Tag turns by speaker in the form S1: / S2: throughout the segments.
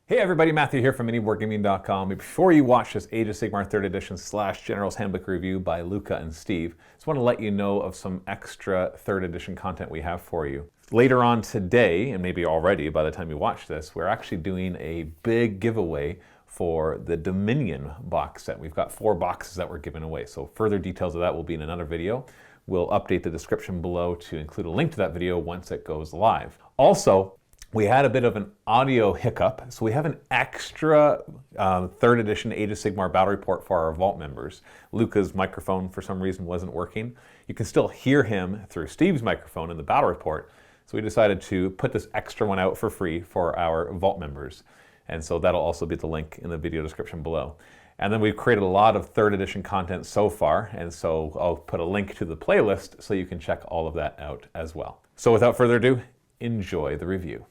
S1: Hey everybody, Matthew here from MiniWarGaming.com. Before you watch this Age of Sigmar 3rd Edition / General's Handbook review by Luka and Steve, just want to let you know of some extra 3rd Edition content we have for you. Later on today, and maybe already by the time you watch this, we're actually doing a big giveaway for the Dominion box set. We've got 4 boxes that we're giving away, so further details of that will be in another video. We'll update the description below to include a link to that video once it goes live. Also, we had a bit of an audio hiccup, so we have an extra 3rd edition Age of Sigmar battle report for our Vault members. Luka's microphone, for some reason, wasn't working. You can still hear him through Steve's microphone in the battle report, so we decided to put this extra one out for free for our Vault members. And so that'll also be the link in the video description below. And then we've created a lot of 3rd edition content so far, and so I'll put a link to the playlist so you can check all of that out as well. So without further ado, enjoy the review.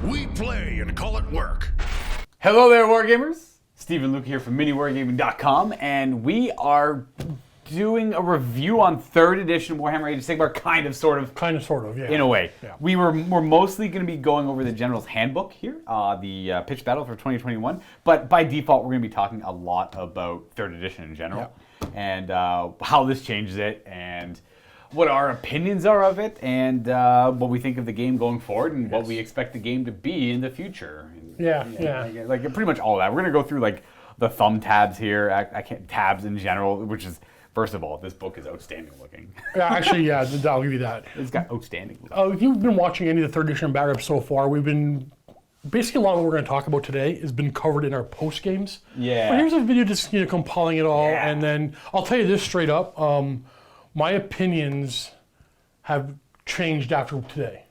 S2: We play and call it work.
S3: Hello there, Wargamers. Steve and Luka here from MiniWarGaming.com, and we are doing a review on 3rd edition Warhammer Age of Sigmar, kind of, sort of,
S4: yeah.
S3: in a way.
S4: Yeah.
S3: We're mostly going to be going over the General's Handbook here, the pitch battle for 2021, but by default we're going to be talking a lot about 3rd edition in general, and how this changes it, and what our opinions are of it, and what we think of the game going forward, and what we expect the game to be in the future. And, like pretty much all that. We're gonna go through like the thumb tabs here, tabs in general, which is, first of all, this book is outstanding looking.
S4: Actually, I'll give you that.
S3: It's got outstanding looking.
S4: If you've been watching any of the 3rd edition battle reps so far, we've been basically a lot of what we're going to talk about today has been covered in our post games.
S3: Yeah.
S4: But here's a video just compiling it all, and then I'll tell you this straight up. My opinions have changed after today.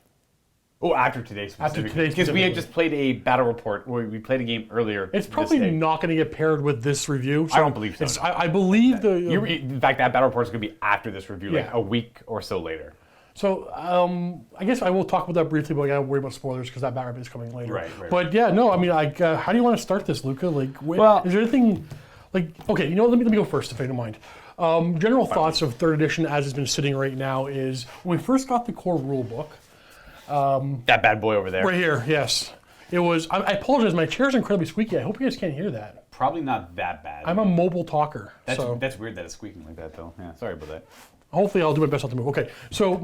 S3: Oh, after today specifically.
S4: After today
S3: because we had just played a battle report where we played a game earlier.
S4: It's probably not going to get paired with this review. So
S3: I don't believe so.
S4: I believe
S3: in fact, that battle report is going to be after this review, like a week or so later.
S4: So I guess I will talk about that briefly, but I got to worry about spoilers because that battle report is coming later.
S3: Right.
S4: But yeah, no, I mean, like, how do you want to start this, Luka? Like, is there anything, like, okay, let me go first if you don't mind. General thoughts of 3rd edition as it's been sitting right now is when we first got the core rule book.
S3: That bad boy over there.
S4: Right here, yes. It was, I apologize, my chair's incredibly squeaky. I hope you guys can't hear that.
S3: Probably not that bad.
S4: I'm a mobile talker.
S3: That's weird that it's squeaking like that, though. Yeah, sorry about that.
S4: Hopefully I'll do my best not to move. Okay, so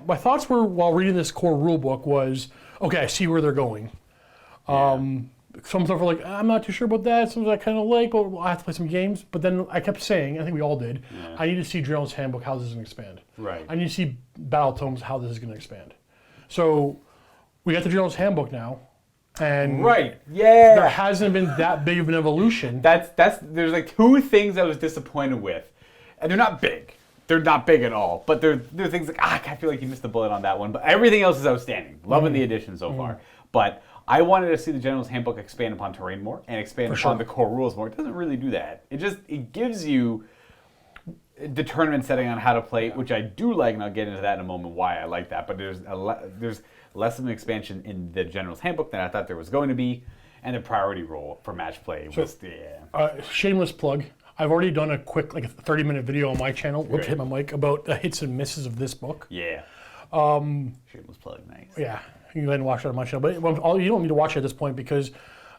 S4: my thoughts were while reading this core rule book was, okay, I see where they're going. Some stuff were like, I'm not too sure about that. Some I kind of like, but I have to play some games. But then I kept saying, I think we all did, I need to see General's Handbook, how this is going to expand.
S3: Right.
S4: I need to see Battle Tomes, how this is going to expand. So we got the General's Handbook now, and there hasn't been that big of an evolution.
S3: There's like 2 things I was disappointed with, and they're not big. They're not big at all, but they're things like, I feel like you missed the bullet on that one. But everything else is outstanding. Loving the edition so far. But I wanted to see the General's Handbook expand upon terrain more and expand upon the core rules more. It doesn't really do that. It gives you the tournament setting on how to play, which I do like, and I'll get into that in a moment why I like that. But there's less of an expansion in the General's Handbook than I thought there was going to be, and the priority role for match play was
S4: shameless plug. I've already done a quick, like a 30-minute video on my channel. Whoops, hit my mic about the hits and misses of this book.
S3: Yeah. Shameless plug, nice.
S4: Yeah. You can go ahead and watch that on my channel. But you don't need to watch it at this point because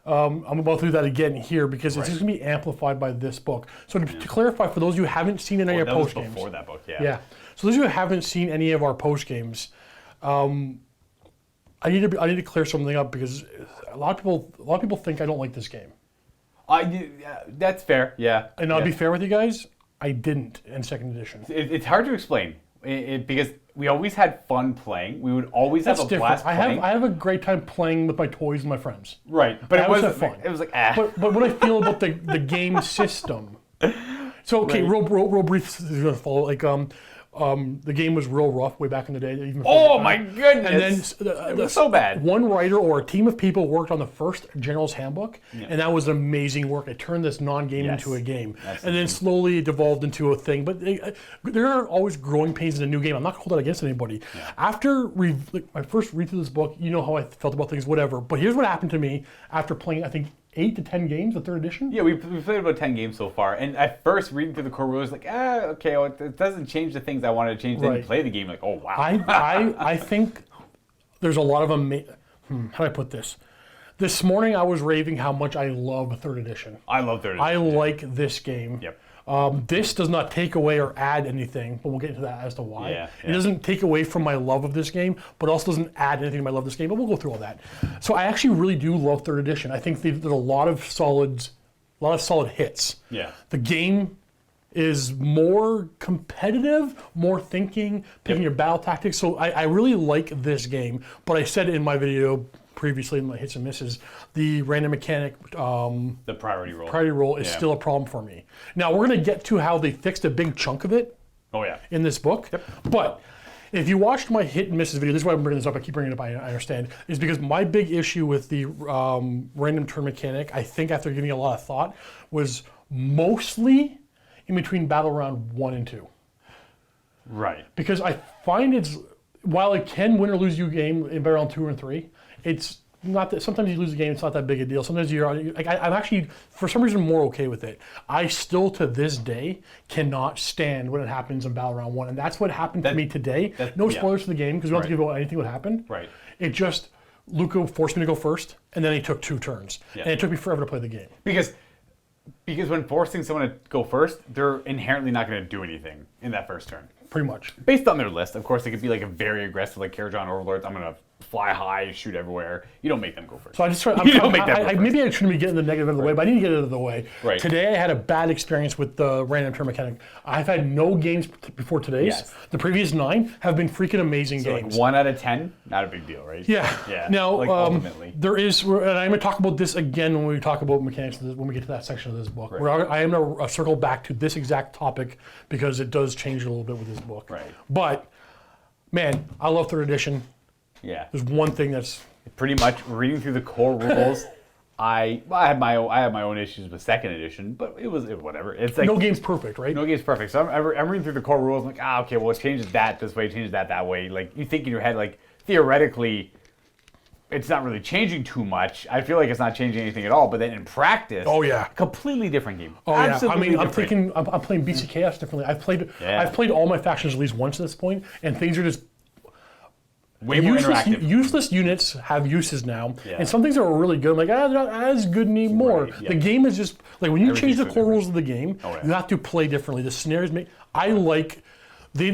S4: I'm going to go through that again here because it's just going to be amplified by this book. So to clarify, for those of you who haven't seen any of our post games.
S3: Before that book,
S4: Yeah. So those of you who haven't seen any of our post games, I need to clear something up because a lot of people think I don't like this game.
S3: That's fair, yeah.
S4: And I'll be fair with you guys, I didn't in 2nd edition.
S3: It's hard to explain because we always had fun playing. We would always have a blast playing.
S4: I have a great time playing with my toys and my friends.
S3: Right, but it wasn't
S4: fun.
S3: It was like
S4: But what I feel about the game system. So okay, real brief. Follow like the game was real rough way back in the day. Even
S3: my goodness!
S4: And then
S3: it was so bad.
S4: One writer or a team of people worked on the first General's Handbook, and that was amazing work. It turned this non-game into a game, and then slowly it devolved into a thing. But there are always growing pains in a new game. I'm not going to hold that against anybody. Yeah. After my first read through this book, you know how I felt about things, whatever. But here's what happened to me after playing, I think, 8 to 10 games, the 3rd edition?
S3: Yeah, we played about 10 games so far. And at first, reading through the core rules, like, okay, well, it doesn't change the things I wanted to change. Then you play the game, like, oh, wow.
S4: I think there's a lot of how do I put this? This morning I was raving how much I love 3rd edition.
S3: I love 3rd edition.
S4: I like this game.
S3: Yep.
S4: This does not take away or add anything, but we'll get into that as to why.
S3: Yeah.
S4: It doesn't take away from my love of this game, but also doesn't add anything to my love of this game, but we'll go through all that. So I actually really do love 3rd edition. I think there's a lot of solid hits.
S3: Yeah.
S4: The game is more competitive, more thinking, picking your battle tactics. So I really like this game, but I said in my video previously in my hits and misses, the random mechanic,
S3: the priority roll
S4: is still a problem for me. Now we're going to get to how they fixed a big chunk of it in this book, but if you watched my hit and misses video, this is why I'm bringing this up, I keep bringing it up, I understand, is because my big issue with the random turn mechanic, I think after giving a lot of thought, was mostly in between battle round 1 and 2.
S3: Right.
S4: Because I find while it can win or lose you a game in battle round 2 and 3, it's not that, sometimes you lose a game, it's not that big a deal. Sometimes I'm actually, for some reason, more okay with it. I still, to this day, cannot stand when it happens in battle round 1. And that's what happened to me today. No spoilers for the game, because we don't have to give away anything what happened.
S3: Right.
S4: It just, Luka forced me to go first, and then he took 2 turns. And it took me forever to play the game.
S3: Because when forcing someone to go first, they're inherently not going to do anything in that first turn.
S4: Pretty much.
S3: Based on their list, of course, they could be like a very aggressive, like Karajan Overlords. I'm going to fly high, shoot everywhere. You don't make them go first.
S4: So I just
S3: try.
S4: Maybe I shouldn't be getting the negative out of the way, but I need to get it out of the way.
S3: Right.
S4: Today I had a bad experience with the random turn mechanic. I've had no games before today's.
S3: Yes.
S4: The previous 9 have been freaking amazing games.
S3: Like 1 out of 10, not a big deal, right?
S4: Yeah.
S3: Yeah.
S4: Now,
S3: like ultimately,
S4: there is, and I'm going to talk about this again when we talk about mechanics when we get to that section of this book.
S3: Right.
S4: Where I am going to circle back to this exact topic because it does change a little bit with this book.
S3: Right.
S4: But man, I love 3rd edition.
S3: Yeah.
S4: There's one thing that's
S3: Pretty much reading through the core rules. I had my own issues with 2nd edition, but it was whatever. It's like
S4: no game's perfect, right?
S3: No game's perfect. So I'm reading through the core rules. I'm like, okay, well, it changes that this way, it changes that way. Like you think in your head, like theoretically, it's not really changing too much. I feel like it's not changing anything at all. But then in practice, completely different game.
S4: Oh
S3: Absolutely
S4: yeah, I mean,
S3: different.
S4: I'm playing BC Chaos differently. I've played all my factions at least once at this point, and things are just
S3: way more interactive.
S4: Useless units have uses now, and some things are really good. I'm like, they're not as good anymore.
S3: Right, yeah.
S4: The game is just like when you change the
S3: so
S4: core
S3: different.
S4: rules of the game, you have to play differently. The scenarios make. I like. I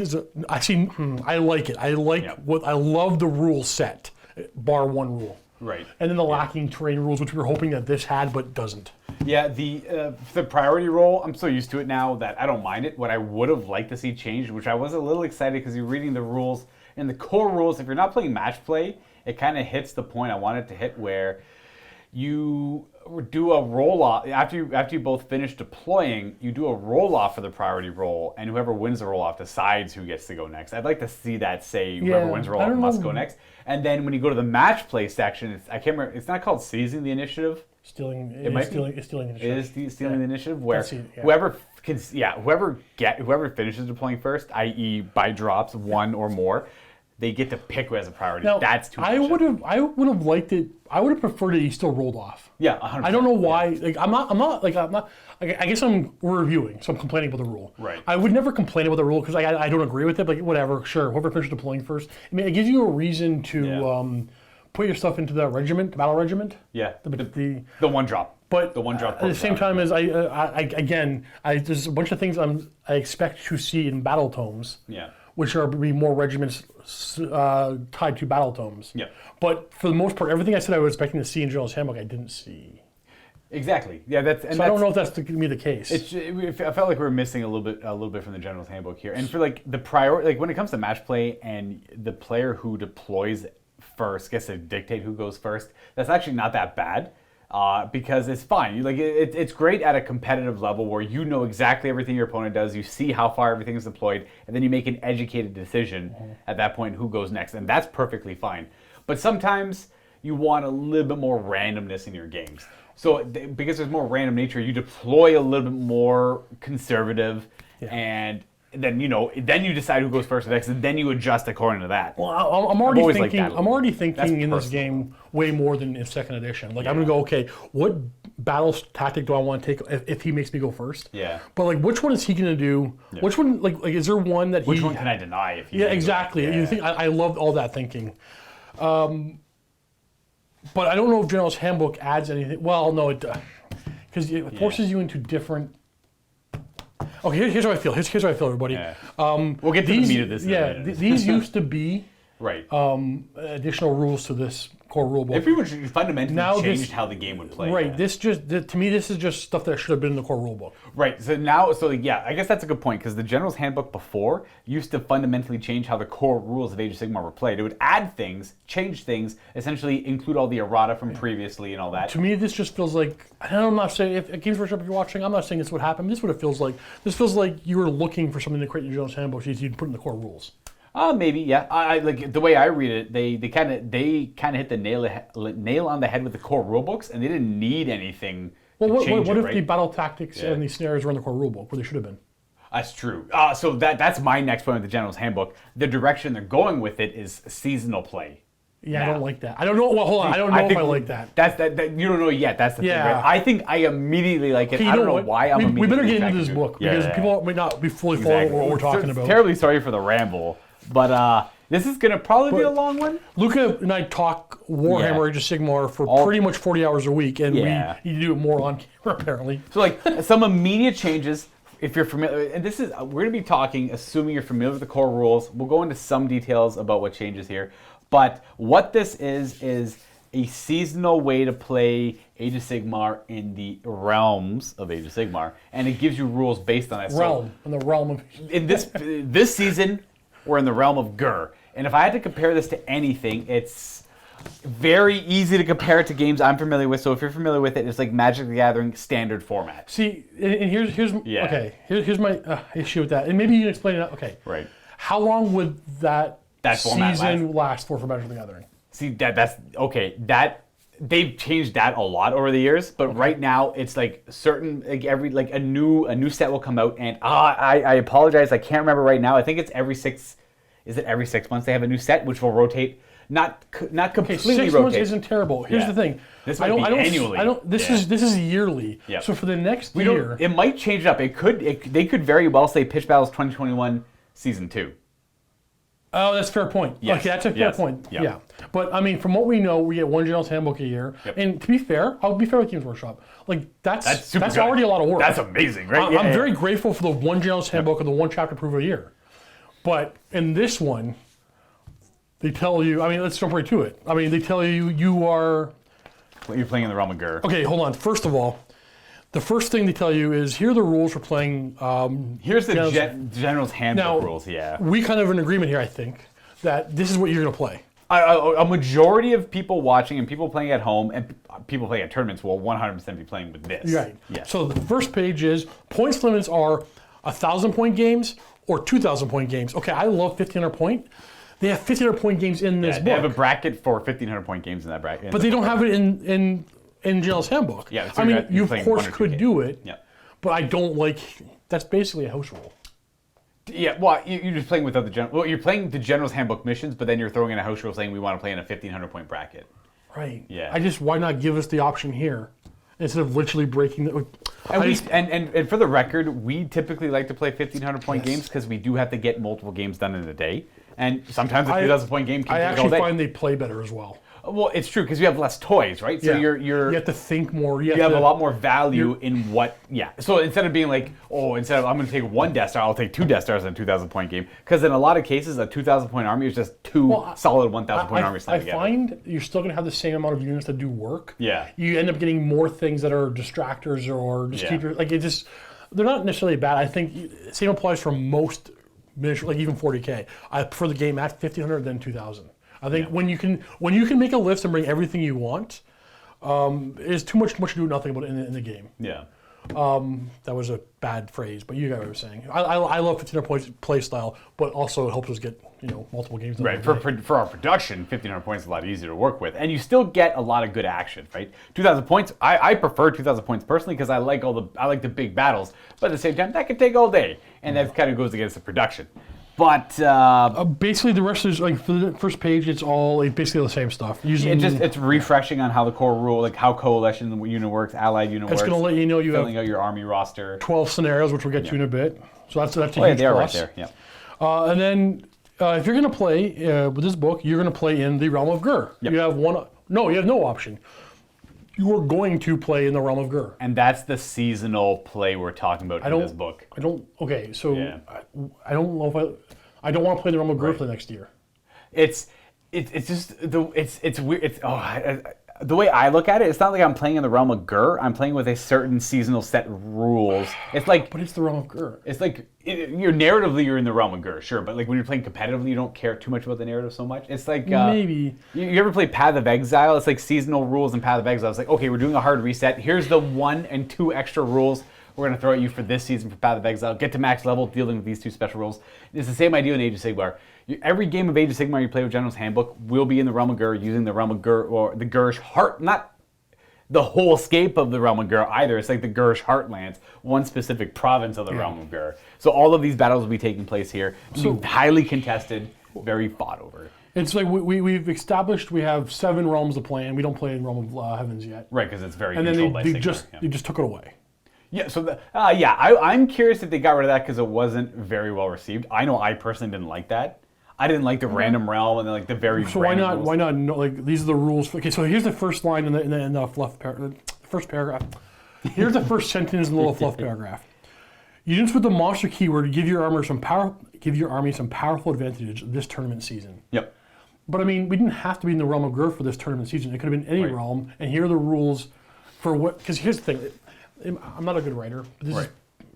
S4: like it. I love the rule set, bar one rule.
S3: Right.
S4: And then the lacking terrain rules, which we were hoping that this had, but doesn't.
S3: Yeah, the priority roll, I'm so used to it now that I don't mind it. What I would have liked to see changed, which I was a little excited because you're reading the rules, and the core rules, if you're not playing match play, it kind of hits the point I wanted to hit where you do a roll-off. After you both finish deploying, you do a roll-off for the priority roll, and whoever wins the roll-off decides who gets to go next. I'd like to see that say whoever wins the roll-off must go next. And then when you go to the match play section, I can't remember, it's not called seizing the initiative.
S4: Stealing the initiative.
S3: It is stealing the initiative, where whoever finishes deploying first, i.e. by drops 1 or more, they get to pick who has a priority.
S4: Now,
S3: that's too much.
S4: I would have liked it. I would have preferred it. He still rolled off.
S3: Yeah, 100%.
S4: I don't know why. Yeah. Like I'm not. I guess we're reviewing, so I'm complaining about the rule.
S3: Right.
S4: I would never complain about the rule because I don't agree with it. But whatever. Sure. Whoever finishes deploying first. I mean, it gives you a reason to put your stuff into the regiment, the battle regiment.
S3: Yeah.
S4: The
S3: one drop.
S4: But
S3: the one drop.
S4: At the same time as there's a bunch of things I expect to see in battle tomes.
S3: Yeah.
S4: Which are be more regiments tied to battle tomes.
S3: Yeah.
S4: But for the most part, everything I said I was expecting to see in General's Handbook, I didn't see.
S3: Exactly. Yeah. I
S4: don't know if that's going to be the case.
S3: I felt like we were missing a little bit from the General's Handbook here. And for like the priority, like when it comes to match play and the player who deploys first gets to dictate who goes first, that's actually not that bad. Because it's fine. It's great at a competitive level where you know exactly everything your opponent does. You see how far everything is deployed, and then you make an educated decision at that point who goes next, and that's perfectly fine. But sometimes you want a little bit more randomness in your games. So because there's more random nature, you deploy a little bit more conservative, and then you decide who goes first or next, and then you adjust according to that.
S4: Well, I'm already thinking in this game way more than in 2nd edition. Like I'm gonna go, okay, what battle tactic do I want to take if he makes me go first?
S3: Yeah.
S4: But like, which one is he gonna do? Yeah. Which one? Like, is there one that
S3: which one can I deny if?
S4: Exactly. Yeah. You think I love all that thinking. But I don't know if General's Handbook adds anything. Well, no, it does. Because it forces you into different... Okay, here's how I feel. Here's how I feel, everybody.
S3: Yeah. We'll get to the meat of this in a minute.
S4: These used to be
S3: right.
S4: Additional rules to this core rulebook.
S3: If we would fundamentally changed how the game would play.
S4: Right. To me, this is just stuff that should have been in the core rulebook.
S3: Right. So now, I guess that's a good point because the General's Handbook before used to fundamentally change how the core rules of Age of Sigmar were played. It would add things, change things, essentially include all the errata from previously and all that.
S4: To me, this just feels like, I'm not saying, if Games Workshop, if you're watching, I'm not saying this would happen. This is what it feels like. This feels like you were looking for something to create in the General's Handbook so you'd put in the core rules.
S3: Maybe, yeah. I like the way I read it. They kind of hit the nail on the head with the core rulebooks, and they didn't need anything.
S4: Well, what if the battle tactics and the scenarios were in the core rulebook, where they should have been?
S3: That's true. So that's my next point with the General's Handbook. The direction they're going with it is seasonal play.
S4: Yeah, I don't like that. I don't know. Well, hold on. I don't know if I like that.
S3: That's that. You don't know yet. That's the thing. Right? I think I immediately like it. I don't know why I'm immediately.
S4: We better get into this book because people might not be fully following what we're talking about.
S3: Terribly sorry for the ramble, but this is going to probably be a long one.
S4: Luka and I talk Warhammer Age of Sigmar for pretty much 40 hours a week, and we need to do it more on camera, apparently.
S3: So, like, some immediate changes, if you're familiar, and we're going to be talking, assuming you're familiar with the core rules. We'll go into some details about what changes here. But what this is a seasonal way to play Age of Sigmar in the realms of Age of Sigmar, and it gives you rules based on that.
S4: In the realm of...
S3: In this season, we're in the realm of Ghur. And if I had to compare this to anything, it's very easy to compare it to games I'm familiar with. So if you're familiar with it, it's like Magic the Gathering standard format.
S4: See, and here's my issue with that. And maybe you can explain it. Okay.
S3: Right.
S4: How long would that
S3: season
S4: last for Magic the Gathering?
S3: See, that's okay. They've changed that a lot over the years, but right now it's like certain a new set will come out, and I apologize, I can't remember right now. I think it's every 6 months they have a new set, which will rotate, not completely
S4: 6
S3: rotate.
S4: months isn't terrible. Here's the thing.
S3: This might be annually.
S4: This is yearly.
S3: Yep.
S4: So for the next year,
S3: it might change it up. They could very well say Pitch Battles 2021 Season 2.
S4: Oh, that's a fair point.
S3: Yes.
S4: Okay, that's a fair point.
S3: Yep.
S4: Yeah. But, I mean, from what we know, we get one General's Handbook a year. Yep. And to be fair, I'll be fair with Games Workshop. Like, that's already a lot of work.
S3: That's amazing, right?
S4: I'm very grateful for the one General's Handbook and the one chapter proof a year. But in this one, they tell you, I mean, let's jump right to it. I mean, they tell you you're
S3: playing in the realm of Ghur.
S4: Okay, hold on. First of all, the first thing they tell you is, here are the rules for playing...
S3: Here's the General's Handbook rules,
S4: we kind of have an agreement here, I think, that this is what you're going to play.
S3: A majority of people watching and people playing at home and people playing at tournaments will 100% be playing with this.
S4: Right.
S3: Yes.
S4: So the first page is, points limits are 1,000-point games or 2,000-point games. Okay, I love 1,500 point. They have 1,500-point games in this book.
S3: They have a bracket for 1,500-point games in that bracket.
S4: But they don't have it in General's Handbook.
S3: Yeah, so
S4: I mean, you of course could do it, but I don't like... That's basically a house rule.
S3: Yeah, well, you're just playing without the general. Well, you're playing the General's Handbook missions, but then you're throwing in a house rule saying we want to play in a 1,500-point bracket.
S4: Right.
S3: Yeah.
S4: Why not give us the option here instead of literally breaking the...
S3: And for the record, we typically like to play 1,500-point games because we do have to get multiple games done in a day, and sometimes a 2,000-point game can take all day. I
S4: actually find they play better as well.
S3: Well, it's true because you have less toys, right? So you
S4: have to think more.
S3: You have a lot more value in what. Yeah. So instead of being like, instead of I'm going to take one Death Star, I'll take 2 Death Stars in a 2,000-point game. Because in a lot of cases, a 2,000-point army is just two solid 1,000-point armies together. I find
S4: you're still going to have the same amount of units that do work.
S3: Yeah.
S4: You end up getting more things that are distractors or just keep your they're not necessarily bad. I think same applies for most miniature, like even 40K. I prefer the game at 1,500 than 2,000. I think when you can make a list and bring everything you want, it's too much to do nothing about it in the game.
S3: Yeah.
S4: That was a bad phrase, but you got what I was saying. I love 1,500 points play style, but also it helps us get multiple games done.
S3: Right. For our production, 1,500 points is a lot easier to work with, and you still get a lot of good action. Right. 2,000 points. I prefer 2,000 points personally because I like the big battles, but at the same time that can take all day, and that kind of goes against the production. But
S4: basically, the rest is like for the first page. It's all basically the same stuff.
S3: It's refreshing on how the core rule, like how coalition unit works, allied unit works.
S4: It's going to let you know you
S3: filling
S4: have
S3: out your army roster.
S4: 12 scenarios, which we'll get to in a bit. So that's a huge
S3: they are
S4: plus.
S3: right there. Yeah.
S4: And then if you're going to play with this book, you're going to play in the realm of Ghur.
S3: Yep.
S4: You have you have no option. You are going to play in the realm of Ghur.
S3: And that's the seasonal play we're talking about in this book.
S4: Okay, so
S3: Yeah.
S4: I don't know if I don't want to play the realm of Ghur for the next year.
S3: It's just it's weird. The way I look at it, it's not like I'm playing in the realm of Ghur. I'm playing with a certain seasonal set rules. It's like,
S4: But it's the realm of Ghur.
S3: it's like you're narratively you're in the realm of Ghur, sure, but like when you're playing competitively, you don't care too much about the narrative so much. It's like
S4: Maybe.
S3: you ever play Path of Exile? It's like seasonal rules in Path of Exile. It's like, okay, we're doing a hard reset. Here's the 1 and 2 extra rules we're going to throw at you for this season for Path of Exile. Get to max level, dealing with these 2 special rules. It's the same idea in Age of Sigmar. Every game of Age of Sigmar you play with General's Handbook will be in the realm of Ghur, using the realm of Ghur or the Ghur's heart, not the whole scape of the realm of Ghur either. It's like the Ghur's heartlands, one specific province of the realm of Ghur. So all of these battles will be taking place here. So highly contested, very fought over.
S4: It's like we've established we have 7 realms to play in. We don't play in Realm of Heavens yet.
S3: Right, because it's very
S4: And then
S3: controlled by
S4: they
S3: Sigmar.
S4: just took it away.
S3: Yeah, so I'm curious if they got rid of that because it wasn't very well received. I know I personally didn't like that. I didn't like the random realm and like the very.
S4: So
S3: random
S4: why not? No, like these are the rules. Okay, so here's the first line in the fluff first paragraph. Here's the first sentence in the little fluff paragraph. Units with the monster keyword give your army some powerful advantage this tournament season.
S3: Yep.
S4: But I mean, we didn't have to be in the realm of Ghur for this tournament season. It could have been any realm, and here are the rules for what. Because here's the thing, I'm not a good writer, but this is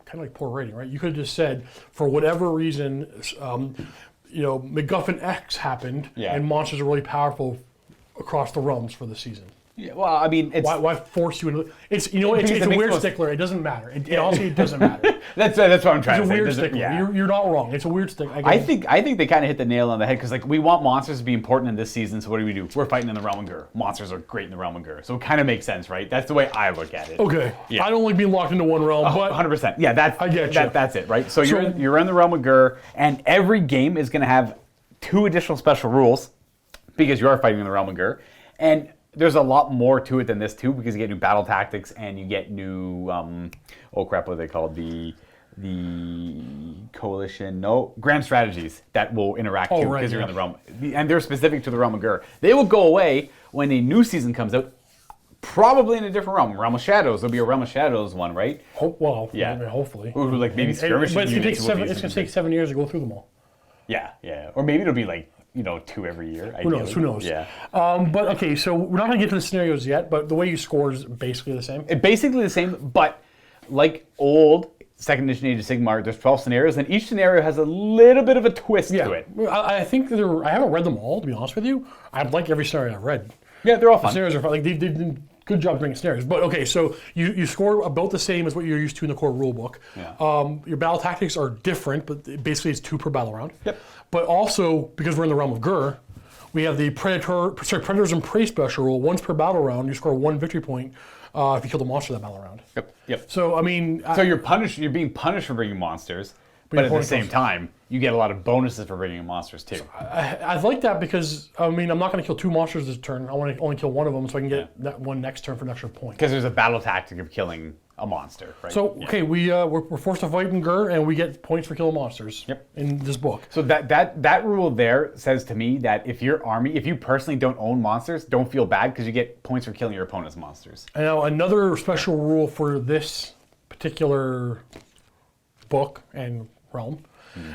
S4: kind of like poor writing, right? You could have just said, for whatever reason, MacGuffin X happened, and monsters are really powerful across the realms for the season.
S3: Yeah, well, I mean, it's
S4: Why force you into it's it's a weird stickler. It doesn't matter. It honestly doesn't matter.
S3: that's what I'm trying
S4: It's
S3: to
S4: a
S3: say.
S4: weird stickler.
S3: Yeah.
S4: You're not wrong. It's a weird stickler.
S3: I think they kind of hit the nail on the head because like we want monsters to be important in this season. So what do? We're fighting in the realm of Ghur. Monsters are great in the realm of Ghur. So it kind of makes sense, right? That's the way I look at it.
S4: Okay.
S3: Yeah.
S4: I don't like being locked into one realm, but
S3: 100%. Yeah,
S4: I get you.
S3: that's it, right? So you're in the realm of Ghur, and every game is going to have 2 additional special rules because you are fighting in the realm of Ghur, and there's a lot more to it than this too because you get new battle tactics and you get new what are they called, the coalition grand strategies that will interact too because you're in the realm, and they're specific to the realm of Ghur. They will go away when a new season comes out, probably in a different realm of Shadows. There'll be a realm of Shadows one, right?
S4: Hopefully.
S3: Or like maybe skirmishing.
S4: But it's going to take 7 years to go through them all.
S3: Yeah, or maybe it'll be like 2 every year.
S4: Who knows?
S3: Yeah.
S4: But okay, so we're not going to get to the scenarios yet, but the way you score is basically the same.
S3: It's basically the same, but like old second edition Age of Sigmar, there's 12 scenarios, and each scenario has a little bit of a twist to it.
S4: I think I haven't read them all, to be honest with you. I like every scenario I've read.
S3: Yeah, they're all fun.
S4: The scenarios are fun. Like they've done good job bringing scenarios. But okay, so you score about the same as what you're used to in the core rulebook.
S3: Yeah.
S4: Your battle tactics are different, but basically it's 2 per battle round.
S3: Yep.
S4: But also, because we're in the realm of Ghur, we have the Predators and Prey special rule. Once per battle round, you score 1 victory point if you kill the monster that battle round.
S3: Yep.
S4: So I mean,
S3: so you're being punished for bringing monsters, but at the same time, you get a lot of bonuses for bringing monsters too.
S4: I like that because I mean, I'm not going to kill 2 monsters this turn. I want to only kill one of them, so I can get that one next turn for an extra point.
S3: Because there's a battle tactic of killing a monster, right?
S4: So okay, we're forced to fight in Ghur, and we get points for killing monsters.
S3: Yep.
S4: In this book.
S3: So that rule there says to me that if you personally don't own monsters, don't feel bad because you get points for killing your opponent's monsters.
S4: And now another special rule for this particular book and realm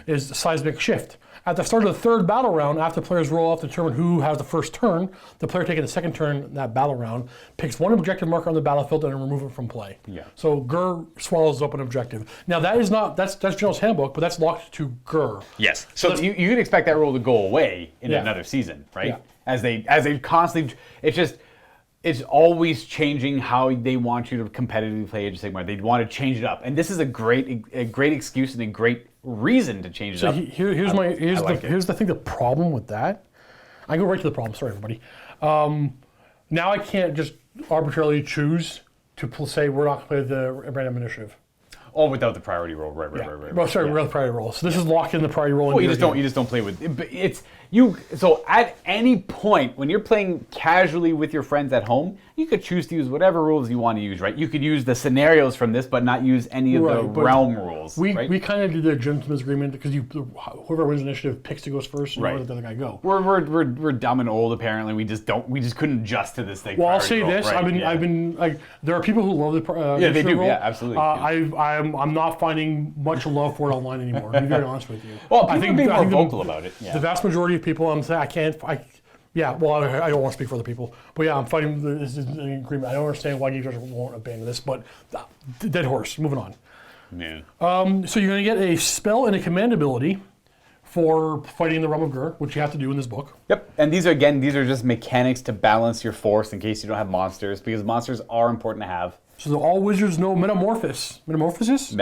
S4: is the seismic shift. At the start of the 3rd battle round, after players roll off to determine who has the first turn, the player taking the second turn in that battle round picks 1 objective marker on the battlefield and remove it from play.
S3: Yeah.
S4: So Ghur swallows up an objective. Now that's General's Handbook, but that's locked to Ghur.
S3: Yes. So you can expect that rule to go away in another season, right?
S4: Yeah.
S3: As they constantly, it's always changing how they want you to competitively play Age of Sigmar. They want to change it up, and this is a great excuse and a great reason to change it up.
S4: Here's the thing. The problem with that, I go right to the problem. Sorry, everybody. Now I can't just arbitrarily choose to say we're not going to play the random initiative.
S3: Oh, without the priority roll, right.
S4: Well, sorry, without the priority roll. So this is locked in the priority roll.
S3: Well, you just don't play with. But So at any point when you're playing casually with your friends at home, you could choose to use whatever rules you want to use, right? You could use the scenarios from this, but not use any of the realm rules.
S4: We kind of did a gentleman's agreement because whoever wins initiative picks to goes first, and let the other guy go.
S3: We're dumb and old apparently. We just couldn't adjust to this thing.
S4: Well, I'll say this: right? I've been like, there are people who love the
S3: they do.
S4: Role.
S3: Yeah, absolutely.
S4: I'm not finding much love for it online anymore. To be very honest with you.
S3: Well, people are being more vocal about it. Yeah.
S4: The vast majority of people, I'm saying, well, I don't want to speak for other people, but yeah, I'm fighting this is an agreement. I don't understand why you guys won't abandon this, but dead horse. Moving on.
S3: Yeah.
S4: So you're going to get a spell and a command ability for fighting in the realm of Ghur, which you have to do in this book.
S3: Yep, and these are just mechanics to balance your force in case you don't have monsters, because monsters are important to have.
S4: So all wizards know Metamorphosis.
S3: Metamorphosis.
S4: In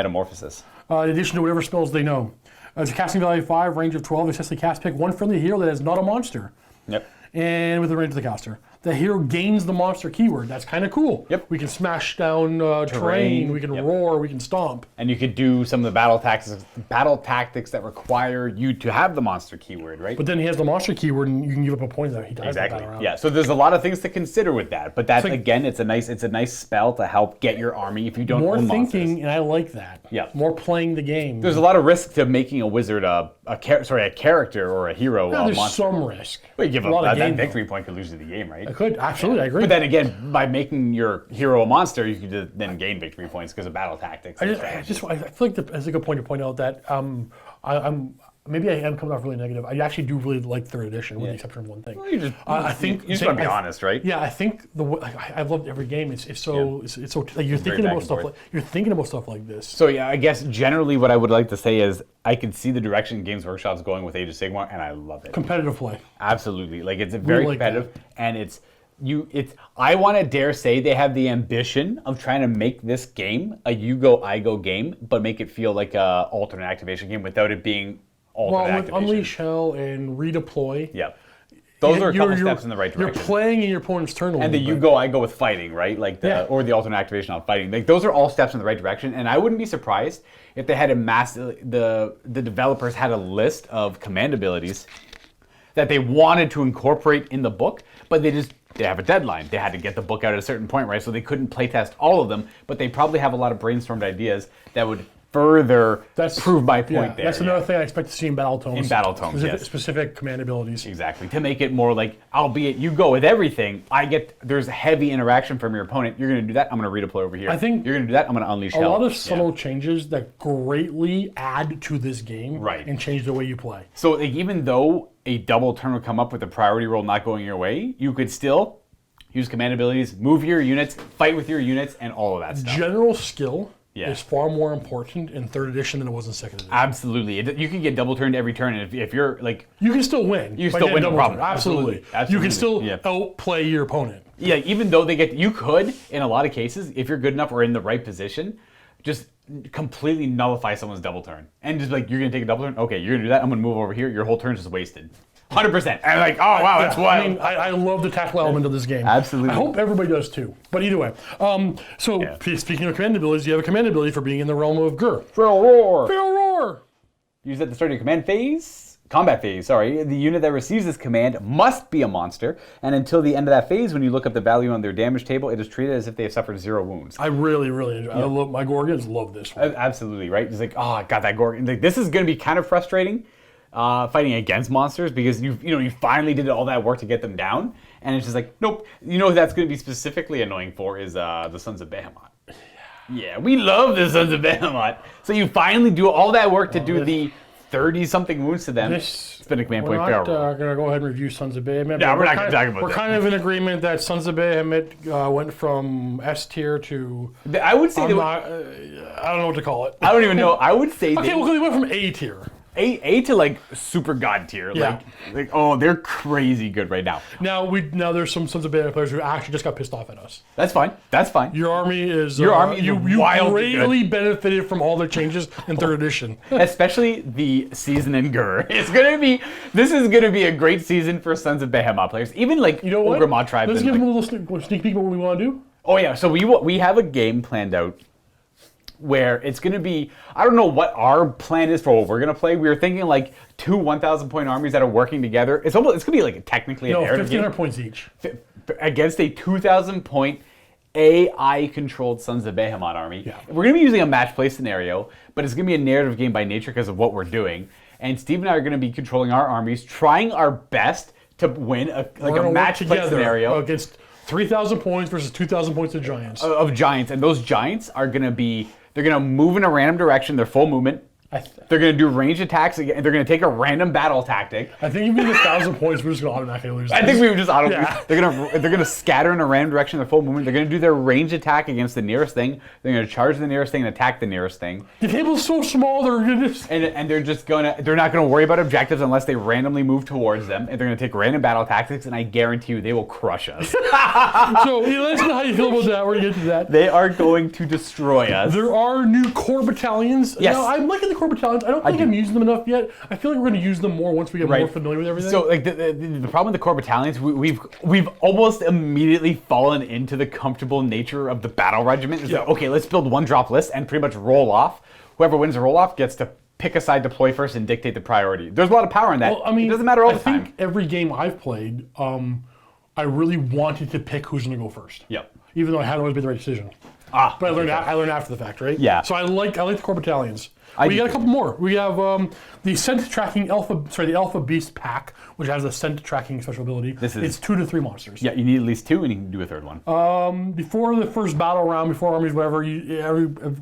S4: addition to whatever spells they know. It's a casting value of 5, range of 12. Access cast, pick one friendly hero that is not a monster.
S3: Yep.
S4: And with the range of the caster. The hero gains the monster keyword. That's kind of cool.
S3: Yep.
S4: We can smash down terrain. We can roar. We can stomp.
S3: And you could do some of the battle tactics that require you to have the monster keyword, right?
S4: But then he has the monster keyword, and you can give up a point that he dies.
S3: Exactly. Yeah. So there's a lot of things to consider with that. But that again, it's a nice spell to help get your army if you don't own monsters.
S4: More thinking, and I like that.
S3: Yeah.
S4: More playing the game.
S3: There's a lot of risk to making a wizard a character or a hero.
S4: There's
S3: monster.
S4: some risk.
S3: Well, you give up that victory point could lose you the game, right?
S4: Could, absolutely, I agree.
S3: But then again, by making your hero a monster, you could then gain victory points because of battle tactics.
S4: I feel like that's a good point to point out that maybe I am coming off really negative. I actually do really like 3rd edition, with the exception of one thing.
S3: Well, you just want to be honest, right?
S4: Yeah, I think I've loved every game. It's so like you're thinking about stuff like this.
S3: So yeah, I guess generally what I would like to say is I can see the direction Games Workshop's going with Age of Sigmar, and I love it.
S4: Competitive play.
S3: Absolutely, like it's very competitive, and I want to dare say they have the ambition of trying to make this game a you go I go game, but make it feel like a alternate activation game without it being alternate activation.
S4: With Unleash Hell and Redeploy.
S3: Yeah. Those are a couple steps in the right direction.
S4: You're playing in your opponent's turn.
S3: And the you go I go with fighting, right? Like or the alternate activation on fighting. Like those are all steps in the right direction, and I wouldn't be surprised if they had the developers had a list of command abilities that they wanted to incorporate in the book, but they have a deadline. They had to get the book out at a certain point, right? So they couldn't playtest all of them, but they probably have a lot of brainstormed ideas that would further prove my point there.
S4: That's another thing I expect to see in Battletomes. Specific command abilities.
S3: Exactly. To make it more like, albeit you go with everything, there's heavy interaction from your opponent. You're going to do that, I'm going to redeploy over here.
S4: I think
S3: you're going to do that, I'm going to unleash hell.
S4: A lot of subtle changes that greatly add to this game and change the way you play.
S3: So like, even though a double turn would come up with a priority roll not going your way, you could still use command abilities, move your units, fight with your units, and all of that stuff.
S4: General skill is far more important in 3rd edition than it was in 2nd edition.
S3: Absolutely. You can get double turned every turn, and if you're like...
S4: You can still win.
S3: You still win, no problem.
S4: Absolutely. You can still outplay your opponent.
S3: Yeah, even though you could, in a lot of cases, if you're good enough or in the right position, just completely nullify someone's double turn. And just like, you're going to take a double turn? Okay, you're going to do that, I'm going to move over here, your whole turn's just wasted. 100%. And like, oh wow, that's wild.
S4: I mean, I love the tactical element of this game.
S3: Absolutely.
S4: I hope everybody does too. But either way, speaking of command abilities, you have a command ability for being in the realm of Ghur.
S3: Feral Roar.
S4: Feral Roar.
S3: Use at the start of your combat phase. The unit that receives this command must be a monster, and until the end of that phase, when you look up the value on their damage table, it is treated as if they have suffered 0 wounds.
S4: I really, really enjoy. I love my Gorgons. Love this one.
S3: Absolutely, right? It's like, oh, I got that Gorgon. Like, this is going to be kind of frustrating. Fighting against monsters because you finally did all that work to get them down, and it's just like, nope. You know who that's going to be specifically annoying for is the Sons of Behemoth. Yeah, we love the Sons of Behemoth. So you finally do all that work to do the 30-something wounds to them. It's been a command point fair.
S4: We're not going to go ahead and review Sons of Behemoth.
S3: Yeah, we're not going to talk about that.
S4: We're kind of in agreement that Sons of Behemoth went from S tier to...
S3: I would say...
S4: I don't know what to call it.
S3: I don't even know. I would say...
S4: Okay, well, they went from A tier.
S3: A to like super god tier.
S4: Yeah.
S3: Like oh, they're crazy good right now.
S4: Now there's some Sons of Behemoth players who actually just got pissed off at us.
S3: That's fine. Your
S4: army is
S3: you
S4: greatly benefited from all the changes in 3rd edition.
S3: Especially the season in Ghur. This is gonna be a great season for Sons of Behemoth players. Even like Ogre Mod Tribe.
S4: Let's give them a little sneak peek of what we want to do.
S3: Oh yeah, so we have a game planned out where it's going to be, I don't know what our plan is for what we're going to play. We were thinking like 2 1,000 point armies that are working together. It's going to be like technically a narrative
S4: 1,500
S3: game
S4: points each.
S3: against a 2,000 point AI controlled Sons of Behemoth army.
S4: Yeah.
S3: We're going to be using a match play scenario, but it's going to be a narrative game by nature because of what we're doing. And Steve and I are going to be controlling our armies, trying our best to win a match play scenario
S4: against 3,000 points versus 2,000 points of giants.
S3: Of giants, and those giants are going to be, they're going to move in a random direction, they're full movement. They're going to do ranged attacks again. They're going to take a random battle tactic.
S4: I think even with 1,000 points, we're just going to automatically lose.
S3: I think we would just
S4: Yeah.
S3: They're going to scatter in a random direction. They're full movement. They're going to do their ranged attack against the nearest thing. They're going to charge the nearest thing and attack the nearest thing.
S4: The table's so small. They're going to just...
S3: And they're just they're not going to worry about objectives unless they randomly move towards them. And they're going to take random battle tactics. And I guarantee you, they will crush us.
S4: So let us know how you feel about that. We're going to get to that.
S3: They are going to destroy us.
S4: There are new core battalions.
S3: Yes.
S4: Now, I'm liking the core battalions. I don't think I'm using them enough yet. I feel like we're going to use them more once we get more familiar with everything.
S3: So, like the problem with the core battalions, we've almost immediately fallen into the comfortable nature of the battle regiment. It's like, okay, let's build one drop list and pretty much roll off. Whoever wins the roll off gets to pick a side, deploy first, and dictate the priority. There's a lot of power in that.
S4: Well, I mean,
S3: it doesn't matter all the
S4: I think
S3: time.
S4: every game I've played, I really wanted to pick who's going to go first.
S3: Yep.
S4: Even though I hadn't always made the right decision. But I learned after the fact, right?
S3: Yeah.
S4: So I like the core battalions. We got a couple more. We have the scent tracking the Alpha Beast pack, which has a scent tracking special ability. It's 2 to 3 monsters.
S3: Yeah, you need at least 2, and you can do a third one.
S4: Before the first battle round, before armies, whatever,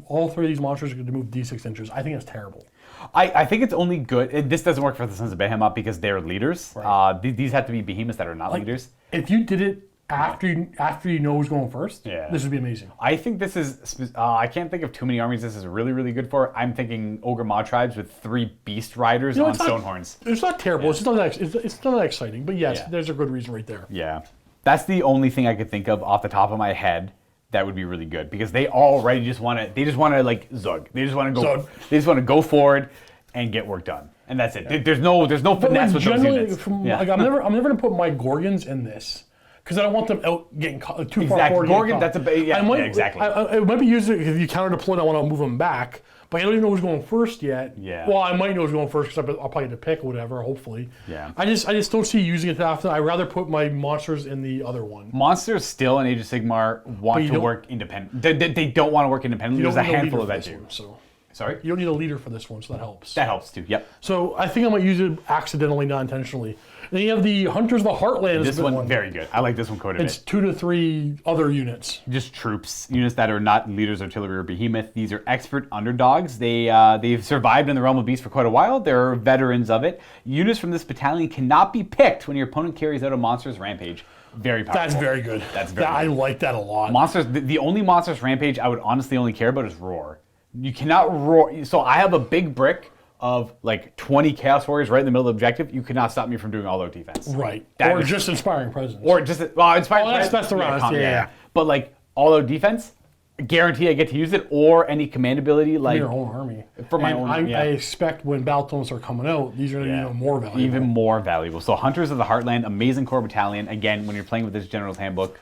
S4: all 3 of these monsters are going to move d6 inches. I think that's terrible.
S3: I think it's only good. This doesn't work for the Sons of Behemoth because they're leaders.
S4: Right.
S3: These have to be behemoths that are not leaders.
S4: If you did it after you know who's going first, this would be amazing.
S3: I think this is, I can't think of too many armies this is really, really good for. I'm thinking Ogre Mod Tribes with 3 Beast Riders on Stonehorns.
S4: It's not terrible. It's not that exciting, but yes, there's a good reason right there.
S3: Yeah. That's the only thing I could think of off the top of my head that would be really good because they already just want to like zug. They just want to go. They just want to go forward and get work done, and that's it. There's no finesse with those units.
S4: Like, I'm never gonna put my Gorgons in this. Because I don't want them out getting too far forward.
S3: Gorgon, that's exactly.
S4: It might be used if you counter deploy. I want to move them back, but I don't even know who's going first yet.
S3: Yeah.
S4: Well, I might know who's going first because I'll probably get to pick or whatever. Hopefully.
S3: Yeah.
S4: I just don't see using it that often. I'd rather put my monsters in the other one.
S3: Monsters still in Age of Sigmar want to work independent. They don't want to work independently. There's a handful of that too. Sorry?
S4: You don't need a leader for this one, so that helps.
S3: That helps too, yep.
S4: So I think I might use it accidentally, not intentionally. Then you have the Hunters of the Heartland.
S3: This one, very good. I like this one quite a bit.
S4: It's 2 to 3 other units.
S3: Just troops. Units that are not leaders, artillery, or behemoth. These are expert underdogs. They've survived in the realm of beasts for quite a while. They're veterans of it. Units from this battalion cannot be picked when your opponent carries out a monster's rampage. Very powerful.
S4: That's very good. I like that a lot.
S3: Monsters. The only monster's rampage I would honestly only care about is roar. You cannot roar. So I have a big brick of like 20 Chaos Warriors right in the middle of the objective. You cannot stop me from doing all-out defense.
S4: Right.
S3: Or
S4: just Inspiring Presence.
S3: Or just, Inspiring Presence.
S4: That's the round. Yeah.
S3: But like all-out defense, guarantee I get to use it, or any command ability like...
S4: For your own army.
S3: For my own army,
S4: I expect when Battalions are coming out, these are going to be even more valuable.
S3: Even more valuable. So Hunters of the Heartland, amazing core battalion. Again, when you're playing with this General's Handbook,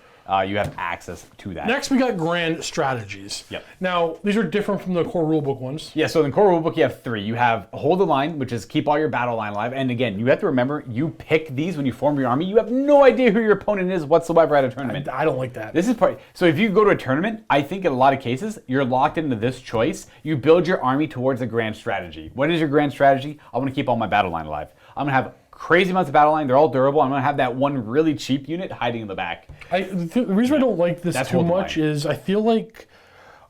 S3: you have access to that.
S4: Next, we got Grand Strategies.
S3: Yep.
S4: Now, these are different from the core rulebook ones.
S3: Yeah, so in the core rulebook, you have 3. You have Hold the Line, which is keep all your battle line alive. And again, you have to remember, you pick these when you form your army. You have no idea who your opponent is whatsoever at a tournament.
S4: I don't like that.
S3: This is part. So if you go to a tournament, I think in a lot of cases, you're locked into this choice. You build your army towards a grand strategy. What is your grand strategy? I want to keep all my battle line alive. I'm going to have crazy amounts of battle line. They're all durable. I'm going to have that one really cheap unit hiding in the back.
S4: The reason I don't like this too much is I feel like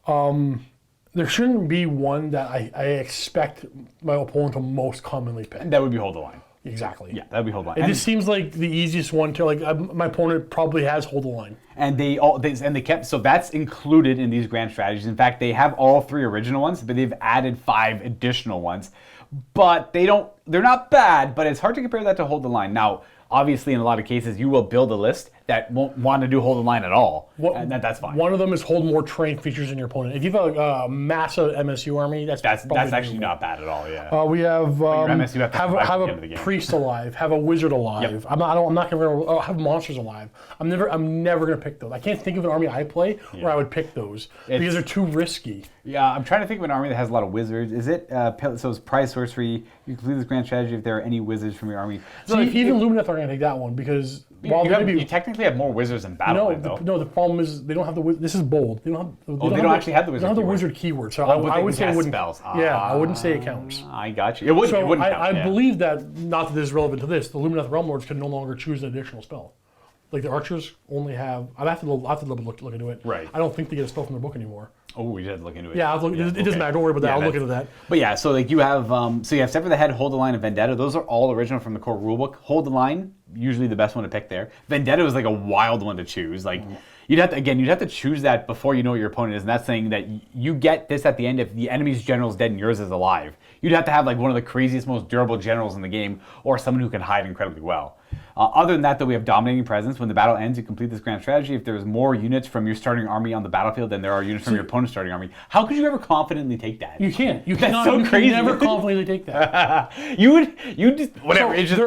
S4: there shouldn't be one that I expect my opponent to most commonly pick.
S3: That would be Hold the Line.
S4: Exactly.
S3: Yeah, that would be Hold the Line.
S4: It just seems like the easiest one to my opponent probably has Hold the Line.
S3: And they kept, so that's included in these grand strategies. In fact, they have all 3 original ones, but they've added 5 additional ones. But they're not bad, but it's hard to compare that to Hold the Line. Now, obviously, in a lot of cases, you will build a list that won't want to do hold the line at all, and that's fine.
S4: One of them is hold more terrain features than your opponent. If you've got a massive MSU army, that's
S3: actually not bad at all. Yeah.
S4: We have
S3: MSU have
S4: a priest alive, have a wizard alive. Yep. I'm not going to have monsters alive. I'm never going to pick those. I can't think of an army I play where I would pick those because they're too risky.
S3: Yeah, I'm trying to think of an army that has a lot of wizards. Is it so it's prize sorcery? You complete this grand strategy if there are any wizards from your army.
S4: So even Lumineth are going to take that one because
S3: you technically have more wizards in battle.
S4: No, the problem is they don't have the. This is bold. They don't
S3: actually have the wizard.
S4: They don't have the wizard keyword. So I would say it wouldn't.
S3: Spells.
S4: I wouldn't say it counts.
S3: I got you. It wouldn't.
S4: So
S3: count.
S4: I believe that not that this is relevant to this. The Lumineth Realm Lords can no longer choose an additional spell. Like the archers only have. I have to look into it.
S3: Right.
S4: I don't think they get a spell from their book anymore.
S3: Oh, we just had to look into it.
S4: Yeah, it doesn't matter. Don't worry about that. I'll look into that.
S3: But yeah, so like you have Step for the Head, Hold the Line, and Vendetta. Those are all original from the core rulebook. Hold the Line, usually the best one to pick there. Vendetta was like a wild one to choose. Like you'd have to choose that before you know what your opponent is, and that's saying that you get this at the end if the enemy's general is dead and yours is alive. You'd have to have like one of the craziest, most durable generals in the game, or someone who can hide incredibly well. Other than that, though, we have Dominating Presence. When the battle ends, you complete this grand strategy. If there's more units from your starting army on the battlefield than there are units from your opponent's starting army, how could you ever confidently take that?
S4: You can't. You
S3: That's
S4: cannot.
S3: so
S4: You
S3: crazy.
S4: can never confidently take that.
S3: You just whatever. It's just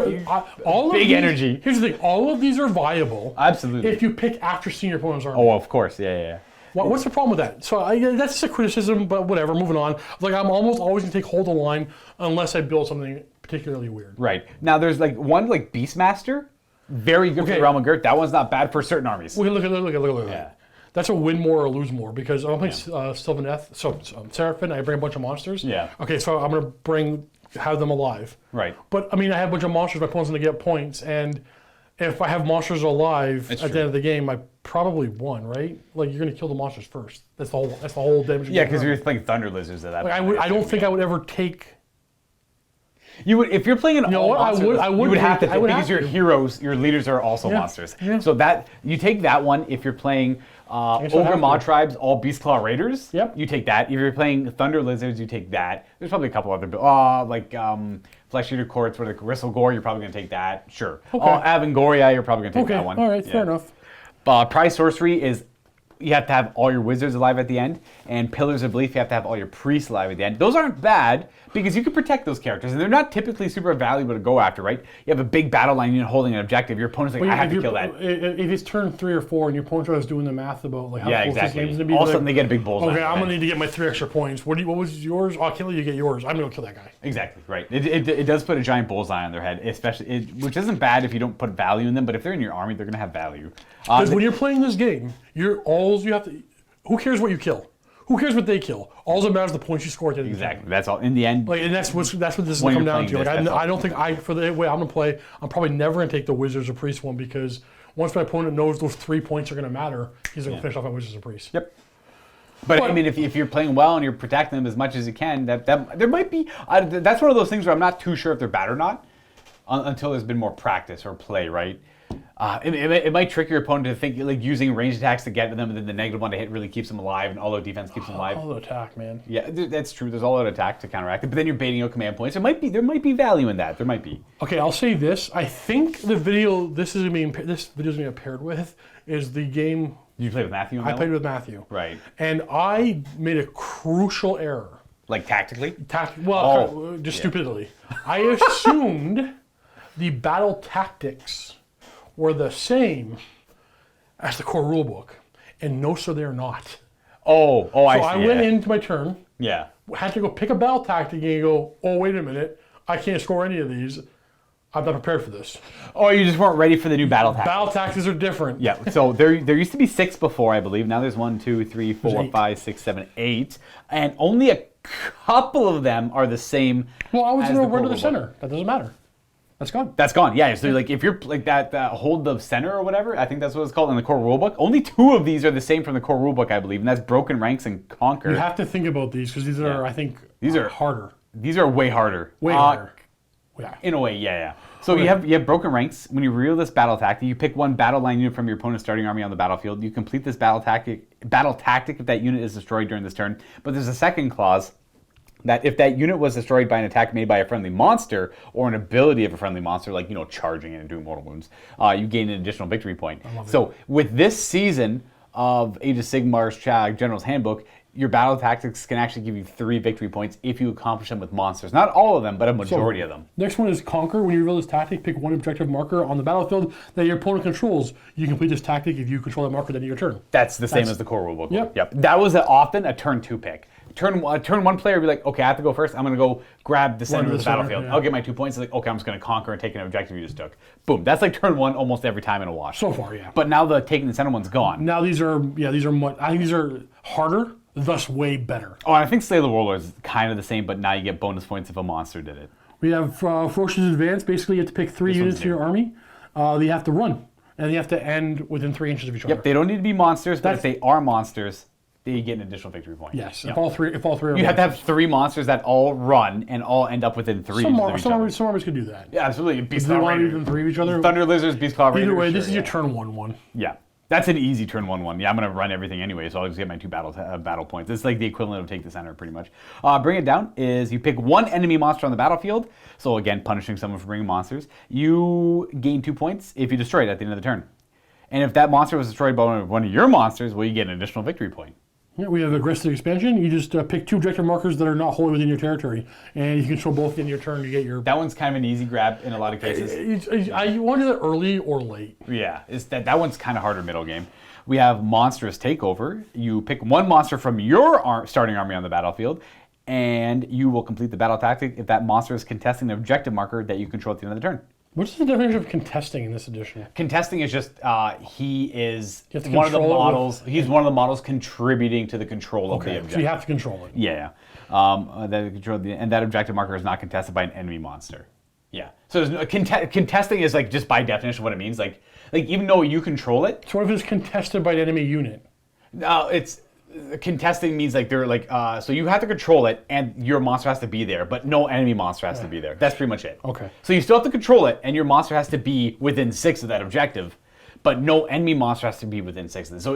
S3: big energy.
S4: Here's the thing. All of these are viable.
S3: Absolutely.
S4: If you pick after seeing your opponent's army.
S3: Oh, of course. Yeah.
S4: What's the problem with that? So that's just a criticism, but whatever. Moving on. Like I'm almost always gonna take hold the line unless I build something particularly weird.
S3: Right. Now there's like one like Beastmaster, very good for the Realm of Ghur. That one's not bad for certain armies.
S4: Look at that. That's a win more or lose more because I'm playing Sylvaneth, so Seraphim. I bring a bunch of monsters.
S3: Yeah.
S4: Okay, so I'm gonna have them alive.
S3: Right.
S4: But I mean, I have a bunch of monsters. My opponent's gonna get points, and if I have monsters alive at the end of the game, I probably won, right? Like you're gonna kill the monsters first. That's the whole damage.
S3: Yeah, because you're playing Thunder Lizards at that point.
S4: I don't think I would ever take.
S3: You would if you're playing an all monster list,
S4: I would
S3: you would have to
S4: I would
S3: because your heroes, your leaders are also monsters.
S4: Yeah.
S3: So that you take that one if you're playing Ogre Maw Tribes, all Beastclaw Raiders.
S4: Yep.
S3: You take that. If you're playing Thunder Lizards, you take that. There's probably a couple other Flesh Eater Courts where the Gristle Gore, you're probably gonna take that. Sure.
S4: Okay.
S3: Avangoria, you're probably gonna take that one.
S4: All right, fair enough.
S3: Prize Sorcery is you have to have all your wizards alive at the end, and Pillars of Belief, you have to have all your priests alive at the end. Those aren't bad because you can protect those characters, and they're not typically super valuable to go after, right? You have a big battle line unit holding an objective. Your opponent's like, I have to kill that.
S4: If it's turn 3 or 4 and your opponent starts doing the math about like how close this game's gonna be,
S3: all of a sudden they get a big bullseye.
S4: Okay, I'm gonna need to get my 3 extra points. What was yours? I'll kill you. You get yours. I'm gonna kill that guy.
S3: Exactly right. It does put a giant bullseye on their head, especially which isn't bad if you don't put value in them. But if they're in your army, they're gonna have value.
S4: Because when you're playing this game, you have to. Who cares what you kill? Who cares what they kill? All that matters is the points you score at the end.
S3: Exactly. That's all. In the end,
S4: and that's what this is going to come down to. Like, I don't think for the way I'm going to play, I'm probably never going to take the Wizards or Priests one because once my opponent knows those 3 points are going to matter, he's going to finish off my Wizards or Priests.
S3: Yep. But I mean, if you're playing well and you're protecting them as much as you can, that there might be. That's one of those things where I'm not too sure if they're bad or not until there's been more practice or play, right? It might trick your opponent to think like using ranged attacks to get to them, and then the negative one to hit really keeps them alive, and all-out defense keeps them alive.
S4: All-out attack, man.
S3: Yeah, that's true. There's all-out attack to counteract it, but then you're baiting out command points. There might be value in that. There might be.
S4: Okay, I'll say this. I think the video this video's gonna be paired with is the game.
S3: Did you play with Matthew?
S4: I played with Matthew.
S3: Right.
S4: And I made a crucial error.
S3: Like tactically?
S4: Stupidly. I assumed the battle tactics were the same as the core rulebook, and no, sir, they're not.
S3: I see. So
S4: I went into my turn.
S3: Yeah.
S4: Had to go pick a battle tactic and go, oh, wait a minute, I can't score any of these. I'm not prepared for this.
S3: Oh, you just weren't ready for the new battle tactics.
S4: Battle tactics are different.
S3: Yeah. So there used to be 6 before, I believe. Now there's 1, 2, 3, 4, 5, 6, 7, 8, and only a couple of them are the same.
S4: Well, I was going to run to the center. That doesn't matter. That's gone.
S3: That's gone. Yeah. So like if you're like that hold the center or whatever, I think that's what it's called in the core rulebook. Only 2 of these are the same from the core rulebook, I believe, and that's Broken Ranks and Conquer.
S4: You have to think about these because these are, I think,
S3: these are
S4: harder.
S3: These are way harder.
S4: Way harder. Yeah.
S3: In a way, yeah. So you have Broken Ranks. When you reveal this battle tactic, you pick one battle line unit from your opponent's starting army on the battlefield. You complete this battle tactic if that unit is destroyed during this turn. But there's a second clause that if that unit was destroyed by an attack made by a friendly monster or an ability of a friendly monster, like, you know, charging and doing mortal wounds, you gain an additional victory point. So with this season of Age of Sigmar's General's Handbook, your battle tactics can actually give you 3 victory points if you accomplish them with monsters. Not all of them, but a majority of them.
S4: Next one is Conquer. When you reveal this tactic, pick one objective marker on the battlefield that your opponent controls. You complete this tactic if you control that marker, then your turn.
S3: That's the same as the core rulebook.
S4: Yep.
S3: That was often a turn 2 pick. Turn 1 player would be like, okay, I have to go first. I'm going to go grab the center of the battlefield. I'll get my 2 points. It's like, okay, I'm just going to conquer and take an objective you just took. Boom. That's like turn 1 almost every time in a wash.
S4: So far, yeah.
S3: But now the taking the center one's gone.
S4: Now these are I think these are harder, thus way better.
S3: Oh, and I think Slay the Warlord is kind of the same, but now you get bonus points if a monster did it.
S4: We have Ferocious Advance. Basically, you have to pick 3 units in your army. They have to run, and they have to end within 3 inches of each other.
S3: Yep, they don't need to be monsters, but if they are monsters, they get an additional victory point.
S4: Yes, if all three are.
S3: You have to have 3 monsters that all run and all end up within 3 inches of each other.
S4: Some armies can do that.
S3: Yeah, absolutely. Beast
S4: Do they
S3: Claw
S4: want to
S3: Raider.
S4: do 3 of each other?
S3: Thunder Lizards, Beast Claw Raider.
S4: Either way,
S3: sure,
S4: this is your turn 1/1.
S3: Yeah. That's an easy turn 1/1. Yeah, I'm going to run everything anyway, so I'll just get my 2 battle points. It's like the equivalent of take the center, pretty much. Bring it down is you pick 1 enemy monster on the battlefield. So again, punishing someone for bringing monsters. You gain 2 points if you destroy it at the end of the turn. And if that monster was destroyed by one of your monsters, well, you get an additional victory point.
S4: Yeah, we have Aggressive Expansion. You just pick 2 objective markers that are not wholly within your territory, and you control both in your turn to get your...
S3: That one's kind of an easy grab in a lot of cases.
S4: I want to do that early or late.
S3: Yeah, that one's kind of harder middle game. We have Monstrous Takeover. You pick 1 monster from your starting army on the battlefield, and you will complete the battle tactic if that monster is contesting an objective marker that you control at the end of the turn.
S4: What's the definition of contesting in this edition?
S3: Contesting is just he is
S4: You have to
S3: one of the
S4: control it
S3: models. He's one of the models contributing to the control of the
S4: Okay,
S3: objective.
S4: so you have to control it.
S3: Yeah, and that objective marker is not contested by an enemy monster. Yeah, so contesting is like just by definition what it means. Like even though you control it.
S4: So what if it's contested by an enemy unit?
S3: No, it's contesting means like they're like so you have to control it and your monster has to be there, but no enemy monster has to be there. That's pretty much it.
S4: Okay.
S3: So you still have to control it and your monster has to be within 6 of that objective, but no enemy monster has to be within 6 of it. So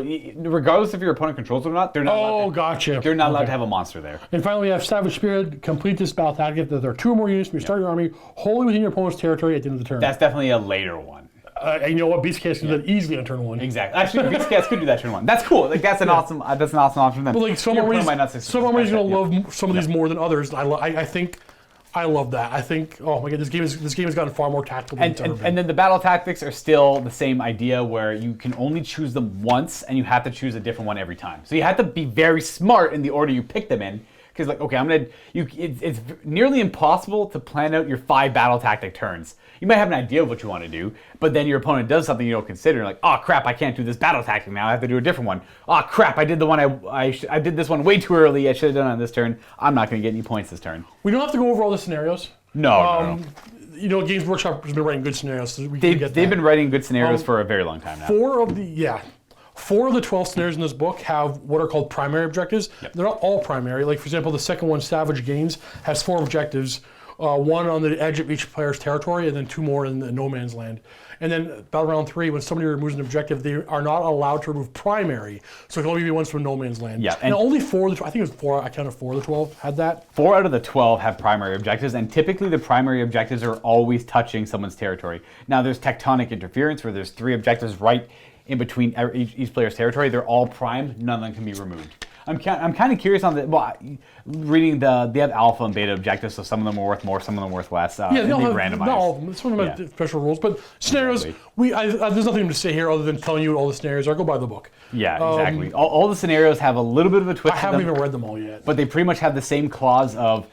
S3: regardless if your opponent controls it or not, they're not.
S4: Gotcha.
S3: They're not allowed to have a monster there.
S4: And finally, we have Savage Spirit. Complete this battle tactic that there are 2 or more units from your starting army wholly within your opponent's territory at the end of the turn.
S3: That's definitely a later one.
S4: And you know what? Beast Cats can do that easily on turn 1.
S3: Exactly. Actually, Beast Cats could do that turn 1. That's cool. Like that's an awesome option for them.
S4: But like some
S3: Your
S4: armies,
S3: opponent might not
S4: some armies are gonna love some of these more than others. I think I love that. I think, oh my god, this game has gotten far more tactical than it's ever been.
S3: And then the battle tactics are still the same idea where you can only choose them once and you have to choose a different one every time. So you have to be very smart in the order you pick them in. Because like, okay, it's nearly impossible to plan out your 5 battle tactic turns. You might have an idea of what you want to do, but then your opponent does something you don't consider. Like, oh crap, I can't do this battle tactic now. I have to do a different one. Oh crap, I did the one I did this one way too early. I should have done it on this turn. I'm not going to get any points this turn.
S4: We don't have to go over all the scenarios.
S3: No.
S4: You know, Games Workshop has been writing good scenarios. So
S3: They've been writing good scenarios for a very long time now.
S4: 4 of the 12 scenarios in this book have what are called primary objectives. Yep. They're not all primary. Like, for example, the second one, Savage Gains, has 4 objectives. 1 on the edge of each player's territory, and then 2 more in the no man's land. And then Battle Round 3, when somebody removes an objective, they are not allowed to remove primary. So it can only be ones from no man's land.
S3: Yeah,
S4: and only 4 of the, I think it was 4, I counted 4 of the 12 had that.
S3: 4 out of the 12 have primary objectives, and typically the primary objectives are always touching someone's territory. Now there's tectonic interference, where there's 3 objectives right in between each player's territory. They're all primed, none of them can be removed. I'm kind of curious on reading they have alpha and beta objectives, so some of them are worth more, some of them are worth less.
S4: They all have
S3: randomized.
S4: No, it's one of my special rules. But scenarios, exactly. There's nothing to say here other than telling you what all the scenarios are. Go buy the book.
S3: Yeah, exactly. All the scenarios have a little bit of a twist.
S4: I haven't even read them all yet.
S3: But they pretty much have the same clause of,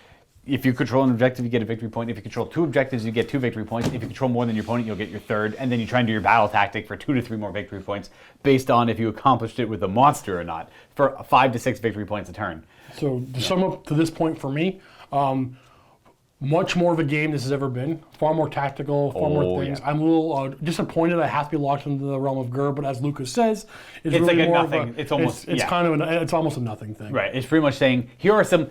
S3: if you control an objective, you get a victory point. If you control 2 objectives, you get 2 victory points. If you control more than your opponent, you'll get your 3rd. And then you try and do your battle tactic for 2 to 3 more victory points based on if you accomplished it with a monster or not, for 5 to 6 victory points a turn.
S4: So to sum up to this point for me, much more of a game this has ever been. Far more tactical, far more things. Yeah. I'm a little disappointed I have to be locked into the realm of Ghur, but as Luka says, it's really
S3: like
S4: more
S3: nothing.
S4: of a,
S3: it's almost
S4: it's kind of it's almost a nothing thing.
S3: Right. It's pretty much saying, here are some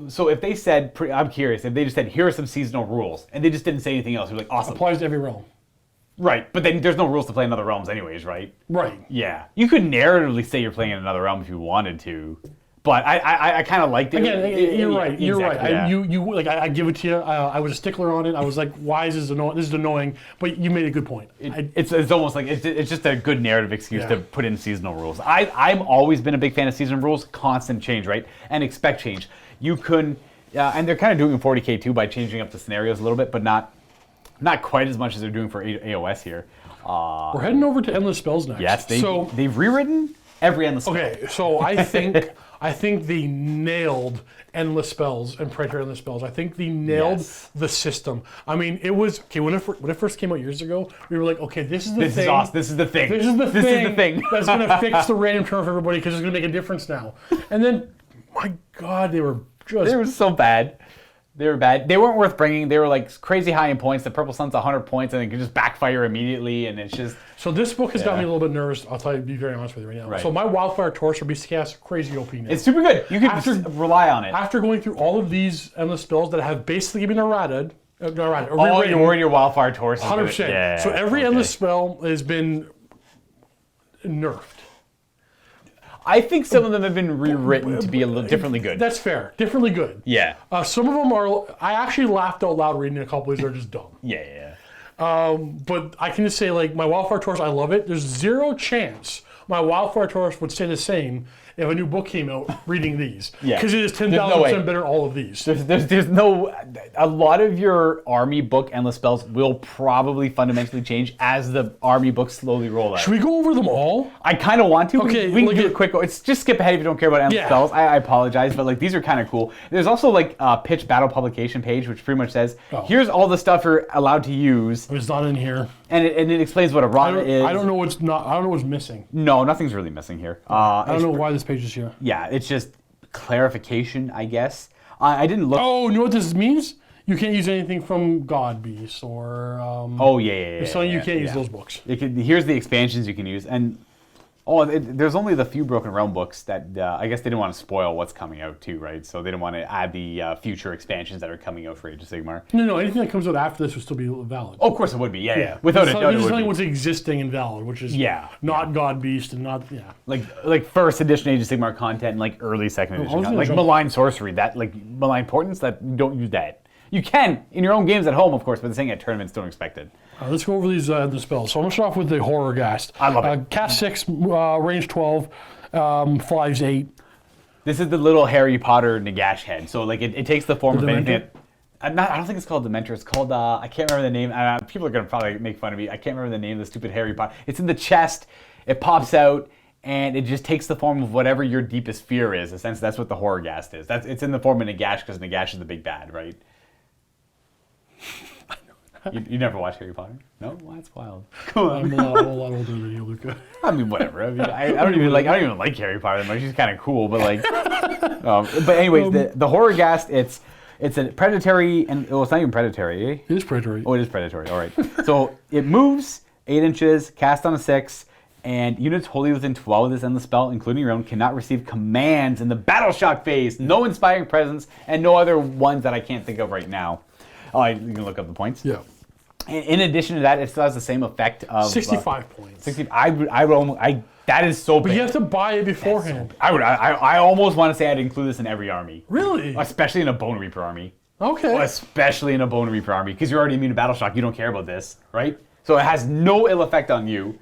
S3: so if they said, I'm curious, if they just said, here are some seasonal rules, and they just didn't say anything else, you're like, awesome.
S4: Applies to every realm.
S3: Right, but then there's no rules to play in other realms anyways, right?
S4: Right.
S3: Yeah. You could narratively say you're playing in another realm if you wanted to, But I kind of liked it.
S4: Again, you're right. You're
S3: Exactly,
S4: right.
S3: yeah.
S4: You like I give it to you. I was a stickler on it. I was like, why is this annoying? This is annoying. But you made a good point.
S3: It's almost like it's just a good narrative excuse
S4: Yeah.
S3: to put in seasonal rules. I've always been a big fan of seasonal rules, constant change, right? And expect change. You can, and they're kind of doing in 40K too by changing up the scenarios a little bit, but not quite as much as they're doing for AOS here.
S4: We're heading over to Endless Spells next.
S3: Yes, they've rewritten every endless spell.
S4: Okay, so I think they nailed Endless Spells and Predatory Endless Spells. I think they nailed
S3: Yes.
S4: the system. I mean, it was okay when it first came out years ago. We were like, okay, this is the
S3: This
S4: thing.
S3: is awesome. This is the thing.
S4: This is the thing. That's going to fix the random turn for everybody because it's going to make a difference now. And then, my God, they were just.
S3: They were so bad. They were bad. They weren't worth bringing. They were like crazy high in points. The Purple Sun's 100 points, and it could just backfire immediately. And it's just
S4: So this book has got me a little bit nervous. I'll tell you, be very honest with you right now.
S3: Right.
S4: So my Wildfire Torch for BCS crazy OP now.
S3: it's super good. You can
S4: After-
S3: rely on it.
S4: After going through all of these endless spells that have basically been errated,
S3: Oh,
S4: rewritten,
S3: you're worried your Wildfire Torch.
S4: 100%.
S3: Yeah.
S4: So every
S3: okay.
S4: endless spell has been nerfed.
S3: I think some of them have been rewritten to be a little differently good.
S4: That's fair. Differently good.
S3: Yeah.
S4: Some of them are. I actually laughed out loud reading a couple of these. They're just dumb.
S3: Yeah.
S4: But I can just say, like, my Wildfire Torch, I love it. There's zero chance my Wildfire Torch would stay the same if a new book came out reading these.
S3: Yeah.
S4: Because it is
S3: There's no way.
S4: 10,000% better than all of these.
S3: There's no. A lot of your army book endless spells will probably fundamentally change as the army books slowly roll out.
S4: Should we go over them all?
S3: I kind of want to.
S4: Okay,
S3: we can
S4: look
S3: do
S4: at-
S3: a quick. It's just skip ahead if you don't care about endless
S4: Yeah.
S3: spells. I apologize, but like these are kind of cool. There's also like a pitch battle publication page, which pretty much says, here's all the stuff you're allowed to use,
S4: It's not in here.
S3: and it explains what a rod is.
S4: I don't know what's not. I don't know what's missing.
S3: No, nothing's really missing here.
S4: I don't know why this page is here.
S3: Yeah, it's just clarification, I guess. I didn't look.
S4: Oh, you know what this means? You can't use anything from God Beast or.
S3: Oh yeah.
S4: So you can't use those books.
S3: Here's the expansions you can use, and there's only the few Broken Realm books that I guess they didn't want to spoil what's coming out too, right? So they didn't want to add the future expansions that are coming out for Age of Sigmar.
S4: No, anything that comes out after this would still be valid.
S3: Oh, of course it would be, yeah. Without a doubt, it
S4: Just
S3: would
S4: telling
S3: be.
S4: what's existing and valid, which is
S3: Yeah.
S4: not God Beast and not
S3: Like first edition Age of Sigmar content and like early second edition
S4: was
S3: content.
S4: gonna
S3: Like
S4: jump-
S3: malign sorcery, that like malign portents, that don't use that. You can in your own games at home, of course, but the thing at tournaments don't expect it.
S4: Let's go over these the spells. So I'm gonna start off with the Horror Ghast.
S3: I love it.
S4: Cast 6, range 12, flies 8.
S3: This is the little Harry Potter Nagash head. So like it takes the form
S4: The
S3: of anything.
S4: Dementor?
S3: I don't think it's called Dementor. It's called I can't remember the name. People are gonna probably make fun of me. I can't remember the name of the stupid Harry Potter. It's in the chest. It pops out. And it just takes the form of whatever your deepest fear is. Essentially, that's what the Horror Ghast is. It's in the form of Nagash because Nagash is the big bad, right? You never watched Harry Potter? No, well, that's wild. Come on.
S4: I'm a lot older than you, Luka.
S3: I mean, whatever. I mean, I don't even like Harry Potter that much. He's kind of cool, but like. But anyways, the Horror Ghast, it's a predatory, and it's not even predatory. Eh?
S4: It is predatory.
S3: Oh, it is predatory. All right. So it moves 8 inches, cast on a 6. And units wholly within 12 of this endless spell, including your own, cannot receive commands in the battle shock phase. No inspiring presence, and no other ones that I can't think of right now. Oh, you can look up the points.
S4: Yeah.
S3: And in addition to that, it still has the same effect of
S4: 65 points.
S3: 60. That is so big.
S4: But you have to buy it beforehand.
S3: I almost want to say I'd include this in every army,
S4: Really?
S3: especially in a Bone Reaper army.
S4: Okay.
S3: Especially in a Bone Reaper army, because you're already immune to battle shock. You don't care about this, right? So it has no ill effect on you.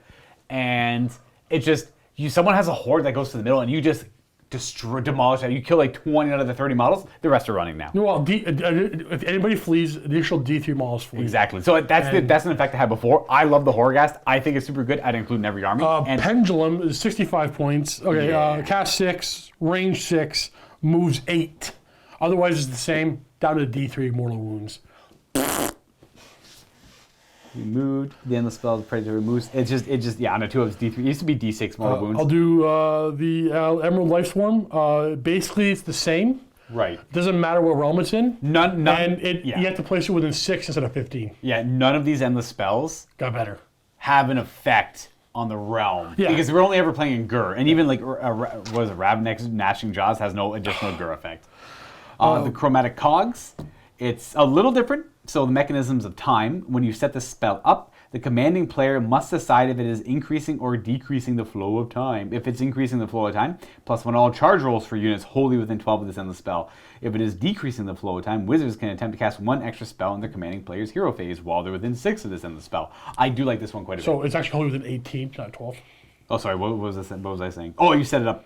S3: And it just, someone has a horde that goes to the middle and you just demolish that. You kill like 20 out of the 30 models, the rest are running now.
S4: Well, if anybody flees, the initial D3 models flee.
S3: Exactly. So that's an effect I had before. I love the Horror Ghast. I think it's super good. I'd include in every army. And
S4: Pendulum is 65 points. Okay,
S3: Yeah.
S4: cast 6, range 6, moves 8. Otherwise, it's the same. Down to D3 mortal wounds.
S3: Removed the endless spell, the predatory moves. It just on a 2 of D3. It used to be D6 mortal wounds.
S4: I'll do the Emerald Life Swarm. Basically, it's the same.
S3: Right.
S4: Doesn't matter what realm it's in.
S3: None.
S4: And you have to place it within 6 instead of 15.
S3: Yeah. None of these endless spells
S4: Got better.
S3: have an effect on the realm.
S4: Yeah.
S3: Because we're only ever playing in Ghur, and even like was it Ravnek's Gnashing Jaws has no additional Ghur effect. The Chromatic Cogs, it's a little different. So the mechanisms of time, when you set the spell up, The commanding player must decide if it is increasing or decreasing the flow of time. If it's increasing the flow of time, +1 all charge rolls for units wholly within 12 of this endless spell. If it is decreasing the flow of time, wizards can attempt to cast 1 extra spell in their commanding player's hero phase while they're within 6 of this endless spell. I do like this one quite a bit.
S4: So it's actually wholly within 18, not 12.
S3: Oh, sorry, what was I saying? Oh, you set it up.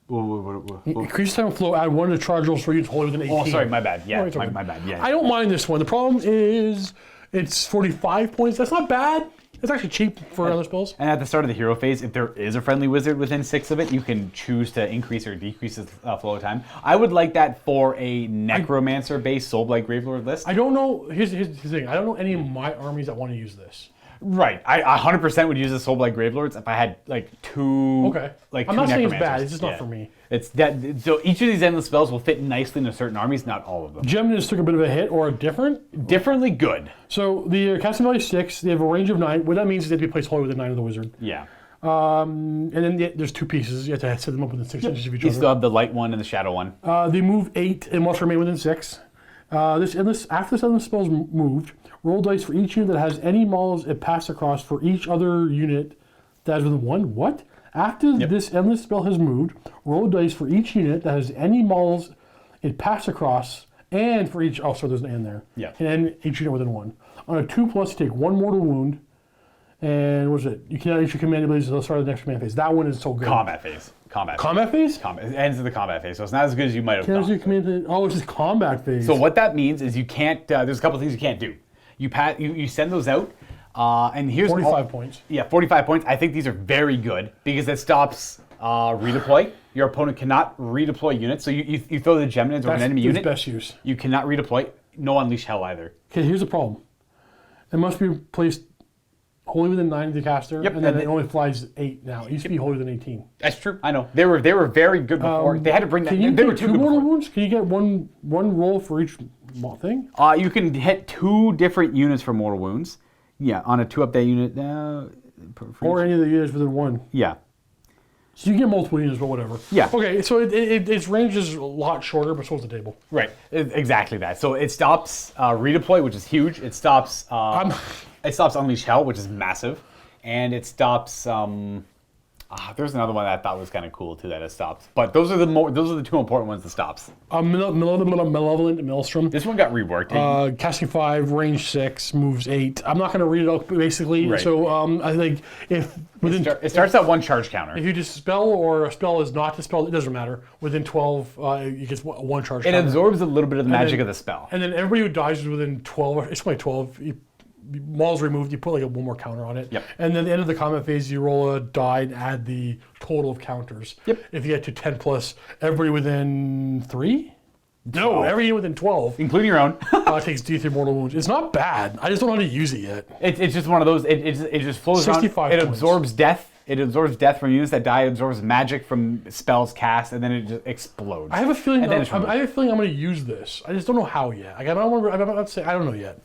S4: Increase time of flow, add 1 to charge rolls for units wholly within 18.
S3: Oh, sorry, my bad. Yeah,
S4: No,
S3: my bad. Yeah.
S4: I don't mind this one. The problem is it's 45 points. That's not bad. It's actually cheap for other spells.
S3: And at the start of the hero phase, if there is a friendly wizard within 6 of it, you can choose to increase or decrease the flow of time. I would like that for a necromancer-based Soulblight Gravelord list.
S4: I don't know. Here's the thing. I don't know any of my armies that want to use this.
S3: Right. I 100% would use the Soulblight Gravelords if I had like two.
S4: Okay.
S3: Like
S4: I'm
S3: two
S4: not saying it's
S3: necromancers.
S4: bad. It's just not for me.
S3: It's that. So each of these endless spells will fit nicely into certain armies, not all of them.
S4: Geminids took a bit of a hit, or a different.
S3: Differently good.
S4: So the casting value is 6. They have a range of 9. What that means is they have to be placed wholly within 9 of the wizard.
S3: Yeah.
S4: And then there's 2 pieces. You have to set them up within 6 inches of each
S3: You
S4: other.
S3: still have the light one and the shadow one.
S4: They move 8 and must remain within 6. After this endless spell is moved, roll dice for each unit that has any models it passed across for each other unit that is within 1. What? After this endless spell has moved, roll dice for each unit that has any models it passed across, and for each. Oh, so there's an and there.
S3: Yeah.
S4: And then each unit within 1. On a 2+, you take 1 mortal wound. And what is it? You cannot issue command abilities until the start of the next command phase. That one is so good.
S3: Combat phase. Combat
S4: phase?
S3: It ends in the combat phase, so it's not as good as you might have
S4: Can't
S3: thought.
S4: issue command. Oh, it's just combat phase.
S3: So what that means is you can't. There's a couple things you can't do. You send those out, and here's
S4: 45 points.
S3: Yeah, 45 points. I think these are very good because it stops redeploy. Your opponent cannot redeploy units. So you throw the Geminids or an enemy unit.
S4: That's best use.
S3: You cannot redeploy. No Unleash Hell either.
S4: Okay, here's the problem. It must be placed wholly within 9 of the caster,
S3: Yep,
S4: and then it only flies 8 now. It used to be wholly within 18.
S3: That's true. I know. They were very good before. They had to bring that.
S4: Can you
S3: They were
S4: get
S3: too
S4: 2
S3: good
S4: mortal
S3: before.
S4: wounds? Can you get one roll for each thing?
S3: You can hit 2 different units for mortal wounds. Yeah, on a 2-up-day unit.
S4: Or any of the units within 1.
S3: Yeah.
S4: So you get multiple units, but whatever.
S3: Yeah.
S4: Okay, so its range is a lot shorter, but so is the table.
S3: Right. Exactly that. So it stops redeploy, which is huge. It stops. It stops Unleash Hell, which is massive, and it stops. There's another one that I thought was kind of cool too that it stops. But those are the 2 important ones that stops.
S4: Malevolent Maelstrom.
S3: This one got reworked.
S4: Casting 5, range 6, moves 8. I'm not going to read it out basically.
S3: Right.
S4: So I think if within
S3: it starts at 1 charge counter.
S4: if you dispel or a spell is not dispelled, it doesn't matter. Within 12, you get 1 charge.
S3: It
S4: counter.
S3: absorbs a little bit of the magic of the spell.
S4: And then everybody who dies is within 12. It's only 12. Maul's removed, you put like 1 more counter on it.
S3: Yep.
S4: And then at the end of the combat phase, you roll a die and add the total of counters.
S3: Yep.
S4: If you get to 10 plus, everybody within 3? No, every unit within 12
S3: Including your own.
S4: takes D3 mortal wounds. It's not bad. I just don't know how to use it yet.
S3: It's just one of those. It just flows around.
S4: 65
S3: It
S4: points.
S3: absorbs death. It absorbs death from units that die. It absorbs magic from spells cast, and then it just explodes.
S4: I have a feeling.
S3: And then
S4: I
S3: it's removed.
S4: have a feeling I'm going to use this. I just don't know how yet. I don't know yet.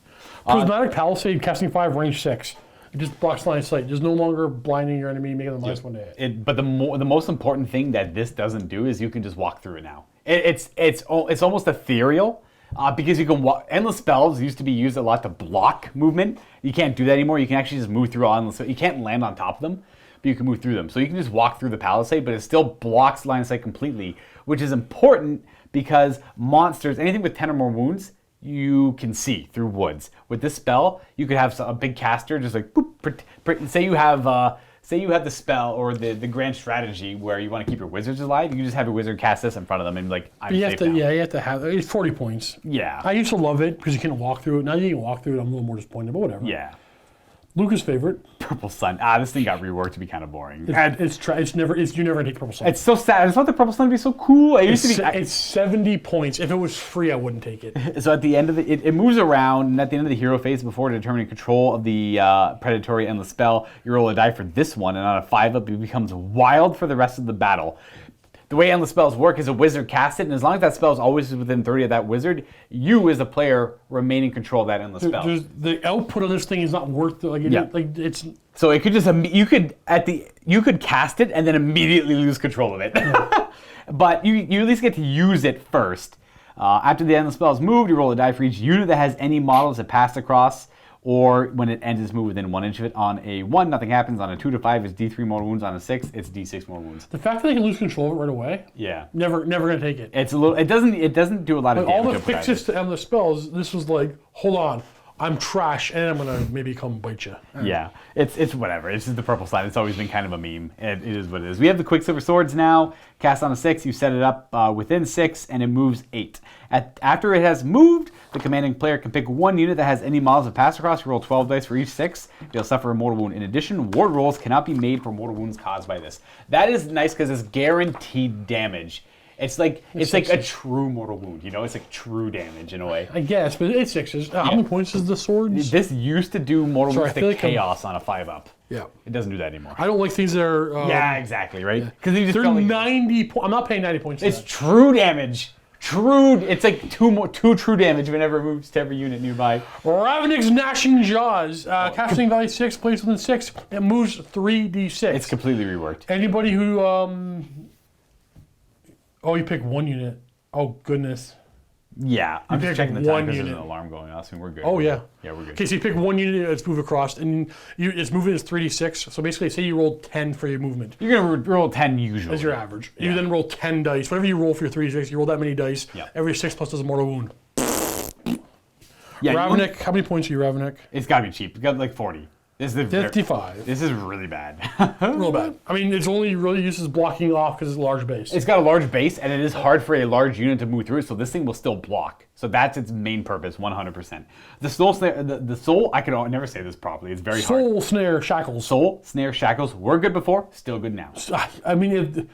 S4: Prismatic Palisade, casting 5, range 6. It just blocks line of sight. There's no longer blinding your enemy, making them -1 to hit.
S3: But the most important thing that this doesn't do is you can just walk through it now. It's almost ethereal because you can walk. Endless spells used to be used a lot to block movement. You can't do that anymore. You can actually just move through endless. You can't land on top of them, but you can move through them. So you can just walk through the palisade, but it still blocks line of sight completely, which is important because monsters, anything with 10 or more wounds, you can see through woods. With this spell, you could have a big caster just like boop. Say you have the spell or the grand strategy where you want to keep your wizards alive. You can just have your wizard cast this in front of them and be like, I'm safe now.
S4: You have to have it's 40 points.
S3: Yeah.
S4: I used to love it because you can't walk through it. Now you can walk through it. I'm a little more disappointed, but whatever.
S3: Yeah.
S4: Luka's favorite.
S3: Purple Sun. This thing got reworked to be kind of boring.
S4: You never take Purple Sun.
S3: It's so sad. I just want the Purple Sun to be so cool.
S4: It's 70 points. If it was free, I wouldn't take it.
S3: So at the end of it moves around, and at the end of the hero phase, before determining control of the predatory endless spell, you roll a die for this one, and on a 5-up, it becomes wild for the rest of the battle. The way endless spells work is a wizard casts it, and as long as that spell is always within 30 of that wizard, you as the player remain in control of that endless spell.
S4: The output on this thing is not worth it. It's.
S3: So it could just you could cast it and then immediately lose control of it. Yeah. But you at least get to use it first. After the endless spell is moved, you roll a die for each unit that has any models that pass across, or when it ends its move within 1 inch of it. On a 1, nothing happens. On a 2 to 5, it's D3 mortal wounds. On a 6, it's D6 mortal wounds.
S4: The fact that they can lose control of it right away,
S3: Yeah.
S4: never gonna take it.
S3: It's a little. It doesn't do a lot of
S4: Like,
S3: damage.
S4: all the fixes to endless spells, this was like, hold on, I'm trash, and I'm gonna maybe come bite you.
S3: Yeah, it's whatever. It's just the purple slide. It's always been kind of a meme. It is what it is. We have the Quicksilver Swords now. Cast on a 6, you set it up within 6, and it moves 8. After it has moved, the commanding player can pick one unit that has any models that pass across. You roll 12 dice for each 6. You'll suffer a mortal wound. In addition, ward rolls cannot be made for mortal wounds caused by this. That is nice because it's guaranteed damage. It's like a true mortal wound, you know? It's like true damage in a way.
S4: I guess, but it's 6s. How many points is the swords?
S3: This used to do mortal wounds to
S4: like
S3: chaos on a 5-up.
S4: Yeah.
S3: It doesn't do that anymore.
S4: I don't like things that are...
S3: yeah, exactly, right? Because
S4: they're 90 points. I'm not paying 90 points for
S3: It's
S4: that.
S3: true damage. True. It's like two true damage whenever it moves to every unit nearby.
S4: Ravnic's Gnashing Jaws. Casting value 6, placed within 6. It moves 3d6.
S3: It's completely reworked.
S4: Anybody who... Oh, you pick one unit. Oh, goodness.
S3: Yeah, I'm just
S4: pick
S3: checking the time
S4: one
S3: because there's an
S4: unit.
S3: alarm going off, and we're good.
S4: Oh, yeah.
S3: Yeah, we're good.
S4: Okay, so you pick one unit, it's moved across, and its movement is 3d6. So basically, say you rolled 10 for your movement.
S3: You're going to roll 10 usually.
S4: That's your average. You then roll 10 dice. Whatever you roll for your 3d6, you roll that many dice.
S3: Yeah.
S4: Every 6 plus does a mortal wound.
S3: Yeah,
S4: Ravnik, how many points are you, Ravnik?
S3: It's got to be cheap. It's got like 40. This is
S4: 55.
S3: This is really bad.
S4: Real bad. I mean, it's only really uses blocking off because it's a large base.
S3: It's got a large base, and it is hard for a large unit to move through it, so this thing will still block. So that's its main purpose, 100%. The soul snare, the soul, I can never say this properly. It's very hard.
S4: Soul, snare, shackles.
S3: Soul, snare, shackles were good before, still good now.
S4: I mean,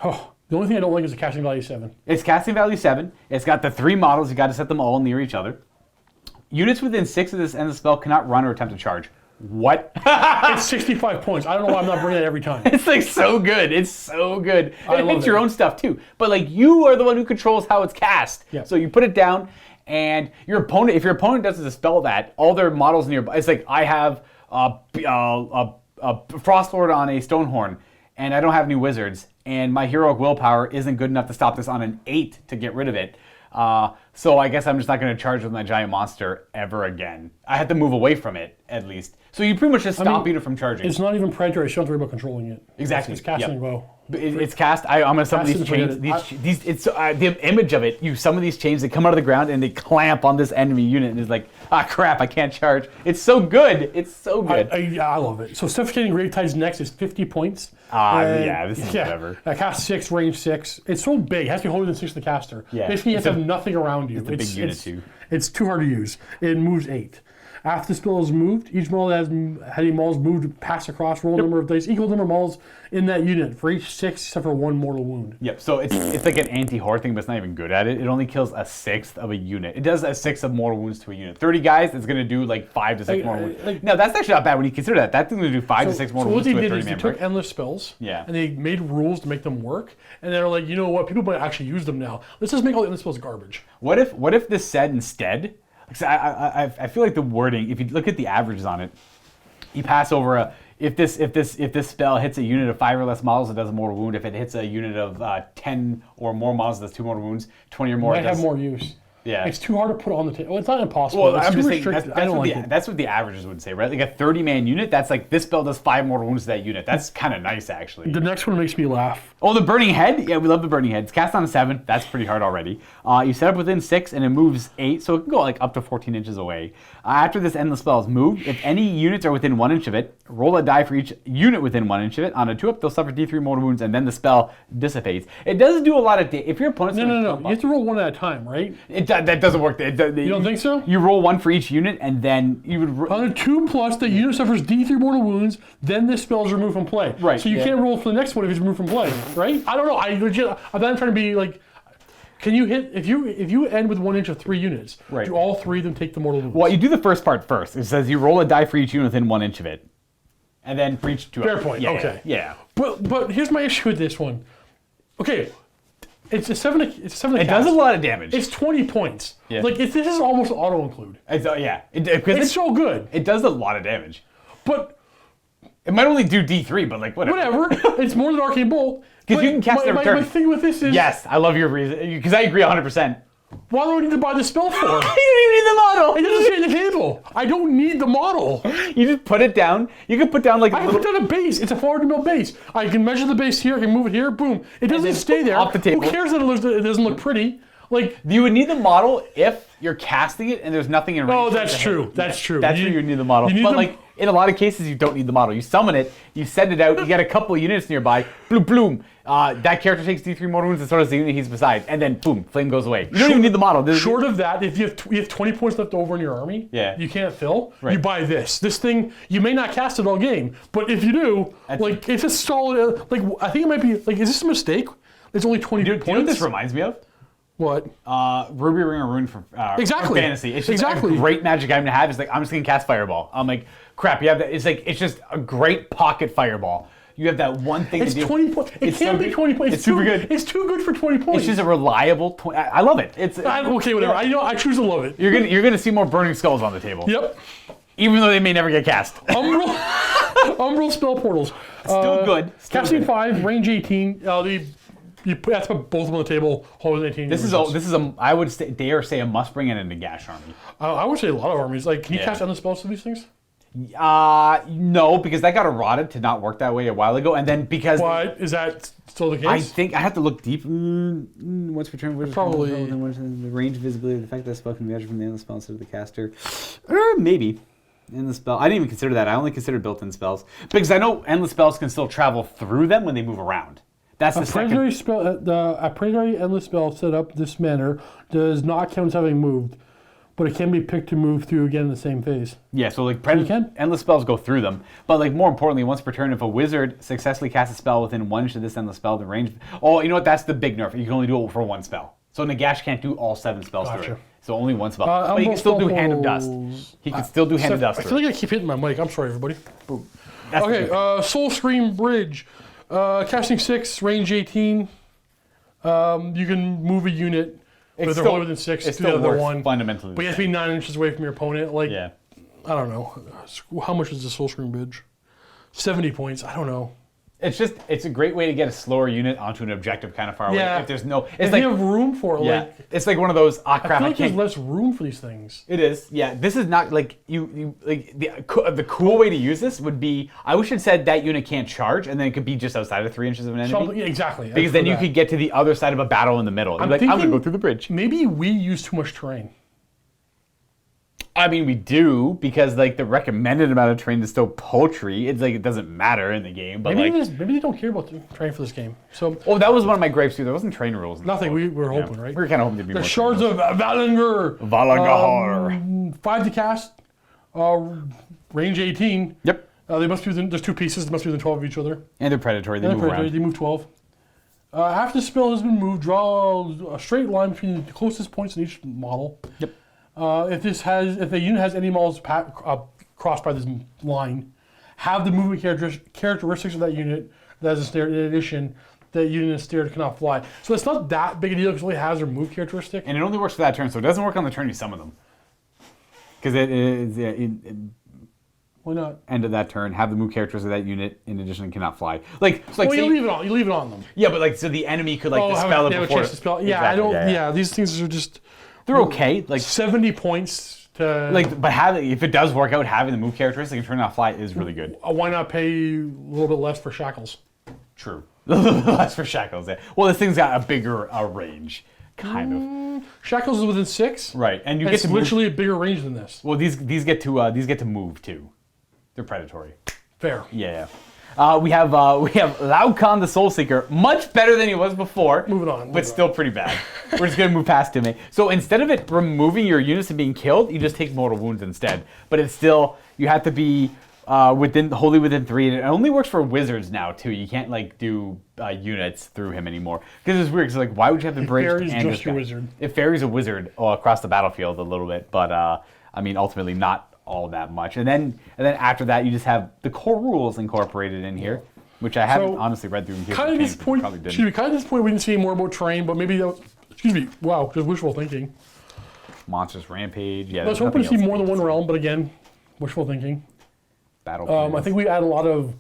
S4: the only thing I don't like is the casting value 7.
S3: It's casting value 7. It's got the 3 models. You got to set them all near each other. Units within 6 of this end of the spell cannot run or attempt to charge. What?
S4: It's 65 points. I don't know why I'm not bringing it every time.
S3: It's like so good. It's so good.
S4: I
S3: It
S4: love
S3: hits your
S4: it.
S3: own stuff too. But like you are the one who controls how it's cast.
S4: Yeah.
S3: So you put it down, and your opponent, if your opponent doesn't dispel that, all their models nearby. It's like I have a Frostlord on a Stonehorn, and I don't have any wizards, and my heroic willpower isn't good enough to stop this on an 8 to get rid of it. So I guess I'm just not going to charge with my giant monster ever again. I have to move away from it at least. So you pretty much just stop unit from charging.
S4: It's not even predatory. So you don't have to worry about controlling it.
S3: Exactly.
S4: It's casting
S3: Yep.
S4: bow.
S3: It's cast. I'm gonna summon
S4: Cast
S3: these
S4: and forget
S3: chains.
S4: it.
S3: It's the image of it. You summon these chains. They come out of the ground and they clamp on this enemy unit, and it's like, ah, crap! I can't charge. It's so good. It's so good.
S4: I love it. So Suffocating Greatide's next is 50 points.
S3: Yeah, this is whatever.
S4: Cast 6, range 6. It's so big. It has to be holding than 6 to the caster.
S3: Yeah.
S4: Basically, you have to have nothing around you.
S3: It's a big unit too.
S4: It's too hard to use. It moves 8. After the spell is moved, each model that has had any models moved pass across, roll number of dice, equal number of models in that unit for each 6 except for 1 mortal wound.
S3: Yep. So it's like an anti-horde thing, but it's not even good at it. It only kills a 1/6 of a unit. It does a 6 of mortal wounds to a unit. 30 guys, it's gonna do like 5 to 6 mortal wounds. No, that's actually not bad when you consider that. That's gonna do 5 to 6 mortal
S4: So what
S3: wounds
S4: they
S3: to a
S4: did
S3: 30
S4: is they
S3: man
S4: took
S3: brick.
S4: endless spells,
S3: Yeah.
S4: and they made rules to make them work, and they're like, you know what, people might actually use them now. Let's just make all the endless spells garbage.
S3: What if this said instead? Because I feel like the wording, if you look at the averages on it, you pass over if this spell hits a unit of 5 or less models, it does a mortal wound. If it hits a unit of 10 or more models, it does 2 mortal wounds. 20 or more,
S4: Might
S3: it does,
S4: have more use.
S3: Yeah.
S4: It's too hard to put on the table. Well, it's not impossible.
S3: Well,
S4: it's
S3: I'm
S4: too
S3: just saying
S4: restricted.
S3: that's
S4: I don't
S3: what
S4: like it.
S3: that's what the averages would say, right? Like a 30-man unit, that's like this spell does 5 mortal wounds to that unit. That's kind of nice, actually.
S4: The next one makes me laugh.
S3: Oh, the Burning Head? Yeah, we love the Burning Head. It's cast on a 7. That's pretty hard already. You set up within 6, and it moves 8, so it can go like up to 14 inches away. After this endless spell is moved, if any units are within 1 inch of it, roll a die for each unit within 1 inch of it. On a 2-up, they'll suffer D3 mortal wounds, and then the spell dissipates. It doesn't do a lot of if your opponent's
S4: No. You have to roll one at a time, right?
S3: That doesn't work. You
S4: don't think so?
S3: You roll 1 for each unit, and then you would.
S4: On a 2+, the unit suffers D3 mortal wounds, then this spell is removed from play.
S3: Right,
S4: So you
S3: yeah.
S4: can't roll for the next one if it's removed from play, right? I don't know. I'm not trying to be like, can you hit, if you end with 1 inch of 3 units,
S3: Right.
S4: do all 3 of them take the mortal wounds?
S3: Well, you do the first part first. It says you roll a die for each unit within 1 inch of it, and then for each 2.
S4: Fair point,
S3: Yeah,
S4: okay.
S3: Yeah.
S4: But here's my issue with this one. Okay, it's a 7 to
S3: It does a lot of damage.
S4: It's 20 points.
S3: Yeah.
S4: Like, this is almost auto-include.
S3: Yeah.
S4: It's so good.
S3: It does a lot of damage.
S4: But
S3: It might only do D3, but like whatever.
S4: it's more than Arcane Bolt.
S3: 'Cause
S4: But
S3: you can cast it every
S4: my
S3: turn.
S4: thing with this is...
S3: Yes, I love your reason because I agree 100%.
S4: Why do I need to buy the spell for?
S3: You don't even need the model.
S4: It doesn't say in the table. I don't need the model.
S3: You just put it down. You can put down like a
S4: I
S3: little...
S4: put down a base. It's a 400 mil base. I can measure the base here. I can move it here. Boom. It doesn't
S3: then
S4: stay there.
S3: off the table.
S4: Who cares that it doesn't look pretty? Like,
S3: You would need the model if you're casting it and there's nothing in range.
S4: oh, that's true. That's true.
S3: That's where you need the model.
S4: you need
S3: But
S4: the-
S3: like in a lot of cases, you don't need the model. You summon it, you send it out, you get a couple of units nearby, bloom, bloom. That character takes D3 mortal wounds and so does the unit he's beside, and then boom, flame goes away. You don't even need the model.
S4: Short of that, if you have 20 points left over in your army,
S3: Yeah.
S4: you can't fill.
S3: Right.
S4: You buy this. This thing, you may not cast it all game, but if you do, like it's a solid. Like I think it might be like, is this a mistake? It's only 20
S3: Do you
S4: points.
S3: know what this reminds me of?
S4: What?
S3: Ruby Ring of Ruin for
S4: Exactly.
S3: fantasy. It's just
S4: Exactly.
S3: a great magic item to have. It's like, I'm just going to cast Fireball. I'm like, crap, you have that. It's like, it's just a great pocket Fireball. You have that one thing
S4: It's
S3: to do.
S4: 20 points. It
S3: It's
S4: can't
S3: so
S4: be
S3: good.
S4: 20 points.
S3: It's super good.
S4: It's too good for 20 points.
S3: It's just a reliable. I love it. It's
S4: Okay, whatever. I choose to love it.
S3: You're gonna see more burning skulls on the table.
S4: Yep.
S3: Even though they may never get cast.
S4: Umbral spell portals.
S3: Still good. Still
S4: Casting
S3: good. 5.
S4: 5, range 18. You have to put both of them on the table. Hold 18.
S3: This is a I would dare say a must bring in a Nagash army.
S4: I would say a lot of armies. Like, can you
S3: Yeah.
S4: cast endless spells to these things?
S3: No, because that got eroded to not work that way a while ago, and then because
S4: But is that still the case?
S3: I think I have to look deep. Once per turn,
S4: Probably.
S3: Then what is the range visibility of the effect that spell can be measured from the endless spell instead of the caster. Maybe. Endless spell. I didn't even consider that. I only considered built-in spells because I know endless spells can still travel through them when they move around. That's the
S4: A
S3: second.
S4: predatory spell, a predatory endless spell set up this manner does not count as having moved, but it can be picked to move through again in the same phase.
S3: Yeah, so like
S4: can?
S3: endless spells go through them, but like more importantly, once per turn, if a wizard successfully casts a spell within 1 inch of this endless spell, the range. Oh, you know what? That's the big nerf. You can only do it for one spell. So Nagash can't do all 7 spells through
S4: Gotcha.
S3: it. So only one spell. But he can still do Hand of Dust. He can still do Hand of Dust.
S4: I feel like I keep hitting my mic. I'm sorry, everybody.
S3: That's the big-
S4: Okay, Soul Scream Bridge. Casting 6, range 18. You can move a unit if they're only within 6
S3: it
S4: to the
S3: still
S4: other
S3: works
S4: one.
S3: fundamentally.
S4: But you have to be 9 inches away from your opponent. Like,
S3: Yeah.
S4: I don't know. How much is the Soul Scream Bridge? 70 points. I don't know.
S3: It's a great way to get a slower unit onto an objective kind of far away.
S4: Yeah.
S3: If there's no, it's
S4: If
S3: like
S4: you have room for it,
S3: yeah,
S4: like,
S3: it's like one of those
S4: I
S3: crap.
S4: feel
S3: I
S4: like there's
S3: can't.
S4: less room for these things.
S3: It is, yeah. This is not like you like the cool way to use this would be. I wish it said that unit can't charge, and then it could be just outside of 3 inches of an enemy.
S4: Something, yeah, exactly.
S3: Because then you could get to the other side of a battle in the middle. You're like, I'm gonna
S4: thinking
S3: go through the bridge.
S4: Maybe we use too much terrain.
S3: I mean, we do because like the recommended amount of terrain is still paltry. It's like it doesn't matter in the game, but
S4: Maybe,
S3: like,
S4: maybe they don't care about terrain for this game. So
S3: oh, that was one of my gripes too. There wasn't train rules. In the
S4: nothing.
S3: book.
S4: We were
S3: Yeah.
S4: hoping, right?
S3: We were kind of hoping to be
S4: The
S3: more
S4: Shards
S3: train
S4: of Valangur.
S3: Valangur.
S4: 5 to cast. Range 18.
S3: rules. Yep,
S4: They must be within, there's 2 pieces. They must be within 12 of each other.
S3: and they're predatory. They
S4: And
S3: move
S4: predatory,
S3: around.
S4: they move 12. After the spell has been moved, draw a straight line between the closest points in each model.
S3: Yep.
S4: If the unit has any models crossed by this line, have the movement characteristics of that unit that is ensnared. In addition, that unit ensnared cannot fly. So it's not that big a deal because it only has their move characteristic.
S3: And it only works for that turn, so it doesn't work on the turn you summon them. Because
S4: Why not?
S3: end of that turn, have the move characteristics of that unit. In addition, cannot fly. Like, so like
S4: Well,
S3: say,
S4: you leave it on. You leave it on them.
S3: yeah, but like so the enemy could like dispel it
S4: have a
S3: before.
S4: chance to spell. Yeah,
S3: Exactly,
S4: I don't.
S3: yeah.
S4: Yeah, these things are just
S3: They're okay. Like
S4: 70 points to.
S3: Like, but if it does work out, having the move characteristic and turning off fly is really good.
S4: Why not pay a little bit less for shackles?
S3: True. That's for shackles. Yeah. Well, this thing's got a bigger range, kind of.
S4: Shackles is within 6.
S3: Right, and you
S4: And
S3: get
S4: it's
S3: to move.
S4: literally a bigger range than this.
S3: Well, these get to move too. They're predatory.
S4: Fair.
S3: Yeah. We have Laukan the Soul Seeker, much better than he was before.
S4: Moving on,
S3: but still pretty bad. We're just gonna move past him. So instead of it removing your units and being killed, you just take mortal wounds instead. But it's still you have to be wholly within 3, and it only works for wizards now too. You can't like do units through him anymore because it's weird. Because like, why would you have the bridge?
S4: Fairy's
S3: and
S4: just
S3: this
S4: your
S3: guy?
S4: wizard.
S3: If Fairy's a wizard across the battlefield a little bit, but I mean ultimately not all that much. And then after that, you just have the core rules incorporated in here, which I haven't honestly read through in case
S4: Kind
S3: it
S4: of
S3: changed,
S4: disappointed.
S3: probably didn't.
S4: Excuse me. Kind of disappointed we didn't see more about terrain, but maybe that was, excuse me. Wow, just wishful thinking.
S3: Monstrous Rampage. Yeah,
S4: I was
S3: there's
S4: hoping to see
S3: nothing
S4: more
S3: else
S4: than one realm, but again, wishful thinking.
S3: Battle
S4: I
S3: plans.
S4: think we add a lot of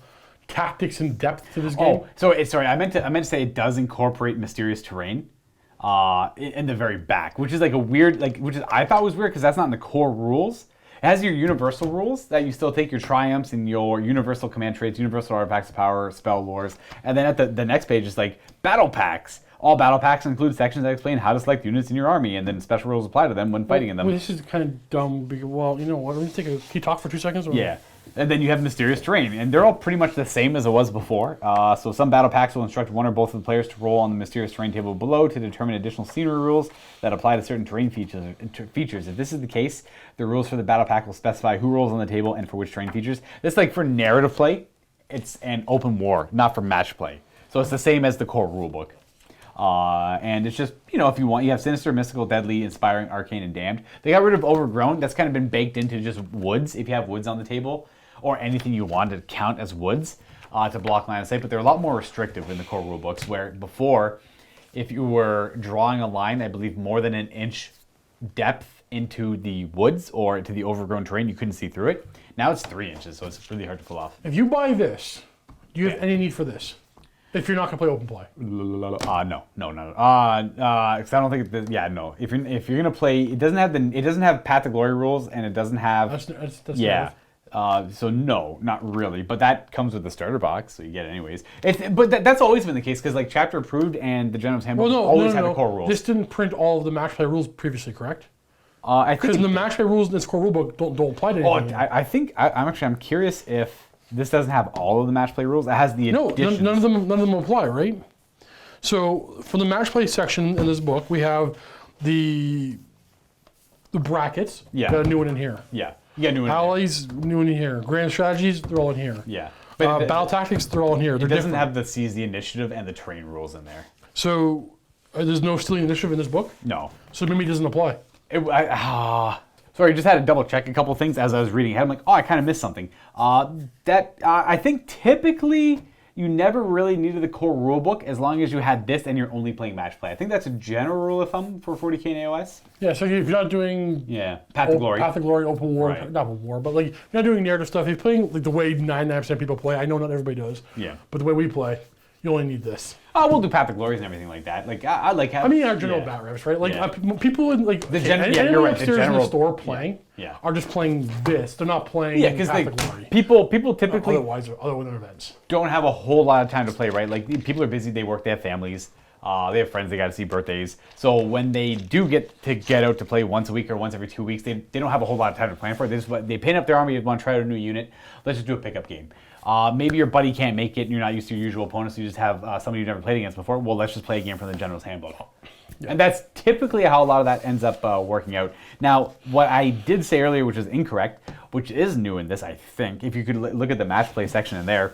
S4: tactics and depth to this game.
S3: Oh, sorry. I meant to say it does incorporate mysterious terrain. in the very back, which is like a weird, which is I thought was weird because that's not in the core rules. It has your universal rules that you still take your triumphs and your universal command traits, universal artifacts of power, spell lores, and then at the next page is like battle packs. All battle packs include sections that explain how to select units in your army, and then special rules apply to them when fighting in them.
S4: Well, this is kind of dumb. Because, well, you know what? Let me take a. Can you talk for 2 seconds? Or?
S3: Yeah. And then you have mysterious terrain, and they're all pretty much the same as it was before. So some battle packs will instruct one or both of the players to roll on the mysterious terrain table below to determine additional scenery rules that apply to certain terrain features. If this is the case, the rules for the battle pack will specify who rolls on the table and for which terrain features. This, like, for narrative play, it's an open war, not for match play. So it's the same as the core rulebook. And it's just, if you want, you have Sinister, Mystical, Deadly, Inspiring, Arcane, and Damned. They got rid of Overgrown. That's kind of been baked into just woods, if you have woods on the table, or anything you want to count as woods to block line of sight. But they're a lot more restrictive in the core rulebooks, where before, if you were drawing a line, I believe more than an inch depth into the woods or to the overgrown terrain, you couldn't see through it. Now it's 3 inches, so it's really hard to pull off.
S4: If you buy this, do you have any need for this? If you're not gonna play open play.
S3: No. Because I don't think. No. If you're gonna play, it doesn't have Path to Glory rules, and it doesn't have.
S4: That's
S3: yeah. So no, not really. But that comes with the starter box, so you get it anyways. But that's always been the case because like Chapter Approved and the General's Handbook always had the core rules.
S4: This didn't print all of the match play rules previously, correct?
S3: I think
S4: because the match play rules in this core rulebook don't apply to anything.
S3: I'm curious if. This doesn't have all of the match play rules. It has the additions.
S4: None of them apply, right? So for the match play section in this book, we have the brackets.
S3: Yeah.
S4: Got a new one in here.
S3: Yeah. Yeah, new one.
S4: Allies, new one in here. Grand strategies, they're all in here.
S3: Yeah.
S4: Battle tactics, they're all in here.
S3: It doesn't have the seize the initiative and the terrain rules in there.
S4: So there's no stealing initiative in this book?
S3: No.
S4: So maybe it doesn't apply.
S3: Sorry, just had to double check a couple things as I was reading ahead. I'm like, I kind of missed something. I think typically you never really needed the core rulebook as long as you had this and you're only playing match play. I think that's a general rule of thumb for 40k and AOS.
S4: Yeah, so if you're not doing
S3: Path to Glory,
S4: Open War,
S3: right.
S4: Not Open War, but like if you're not doing narrative stuff, if you're playing like the way 99% of people play. I know not everybody does.
S3: Yeah.
S4: But the way we play, you only need this.
S3: We'll do Path to Glories and everything like that. Like I like having.
S4: I mean, our general bat reps, right? Like people in like
S3: you're right.
S4: Upstairs in the store playing are just playing this. They're not playing
S3: because
S4: Path to Glory.
S3: People typically
S4: other events
S3: don't have a whole lot of time to play, right? Like people are busy, they work, they have families, they have friends, they got to see birthdays. So when they do get out to play once a week or once every 2 weeks, they don't have a whole lot of time to plan for it. They paint up their army, they want to try out a new unit. Let's just do a pickup game. Maybe your buddy can't make it and you're not used to your usual opponents, so you just have somebody you've never played against before. Well, let's just play a game from the General's Handbook. Yeah. And that's typically how a lot of that ends up working out. Now, what I did say earlier, which is incorrect, which is new in this, I think, if you could look at the match play section in there,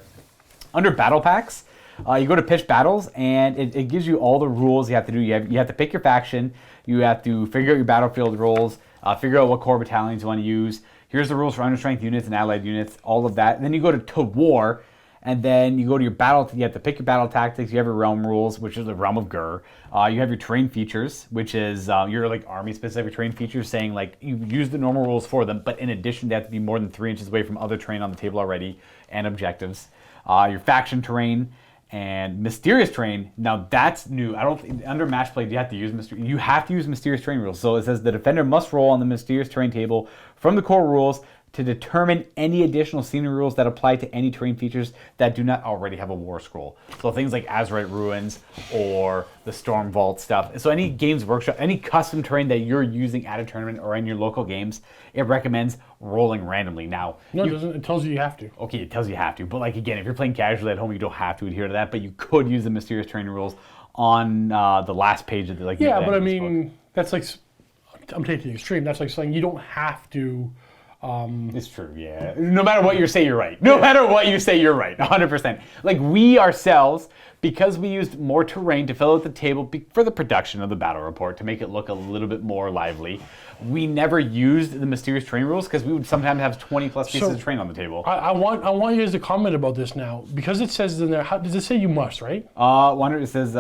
S3: under battle packs, you go to pitch battles, and it gives you all the rules you have to do. You have to pick your faction, you have to figure out your battlefield roles, figure out what core battalions you want to use. Here's the rules for understrength units and allied units, all of that. And then you go to war, and then you go to your battle. You have to pick your battle tactics. You have your realm rules, which is the realm of Ghur. You have your terrain features, which is your like army-specific terrain features, saying like you use the normal rules for them, but in addition, they have to be more than 3 inches away from other terrain on the table already, and objectives. Your faction terrain. And mysterious terrain, now that's new. I don't think under match play you have to use mysterious terrain rules. So it says the defender must roll on the mysterious terrain table from the core rules to determine any additional scenery rules that apply to any terrain features that do not already have a war scroll. So things like Azurite Ruins or the Storm Vault stuff. So any Games Workshop, any custom terrain that you're using at a tournament or in your local games, it recommends rolling randomly. Now,
S4: no, it doesn't. It tells you have to.
S3: Okay, it tells you have to. But like again, if you're playing casually at home, you don't have to adhere to that. But you could use the mysterious terrain rules on the last page of the like.
S4: Yeah, but I mean, that's like I'm taking the extreme. That's like saying you don't have to.
S3: It's true, yeah. No matter what you say, you're right. No matter what you say, you're right. 100%. Like we ourselves, because we used more terrain to fill out the table for the production of the battle report to make it look a little bit more lively, we never used the mysterious terrain rules because we would sometimes have 20 plus pieces of terrain on the table.
S4: I want you guys to comment about this now because it says in there. Does it say you must, right?
S3: It says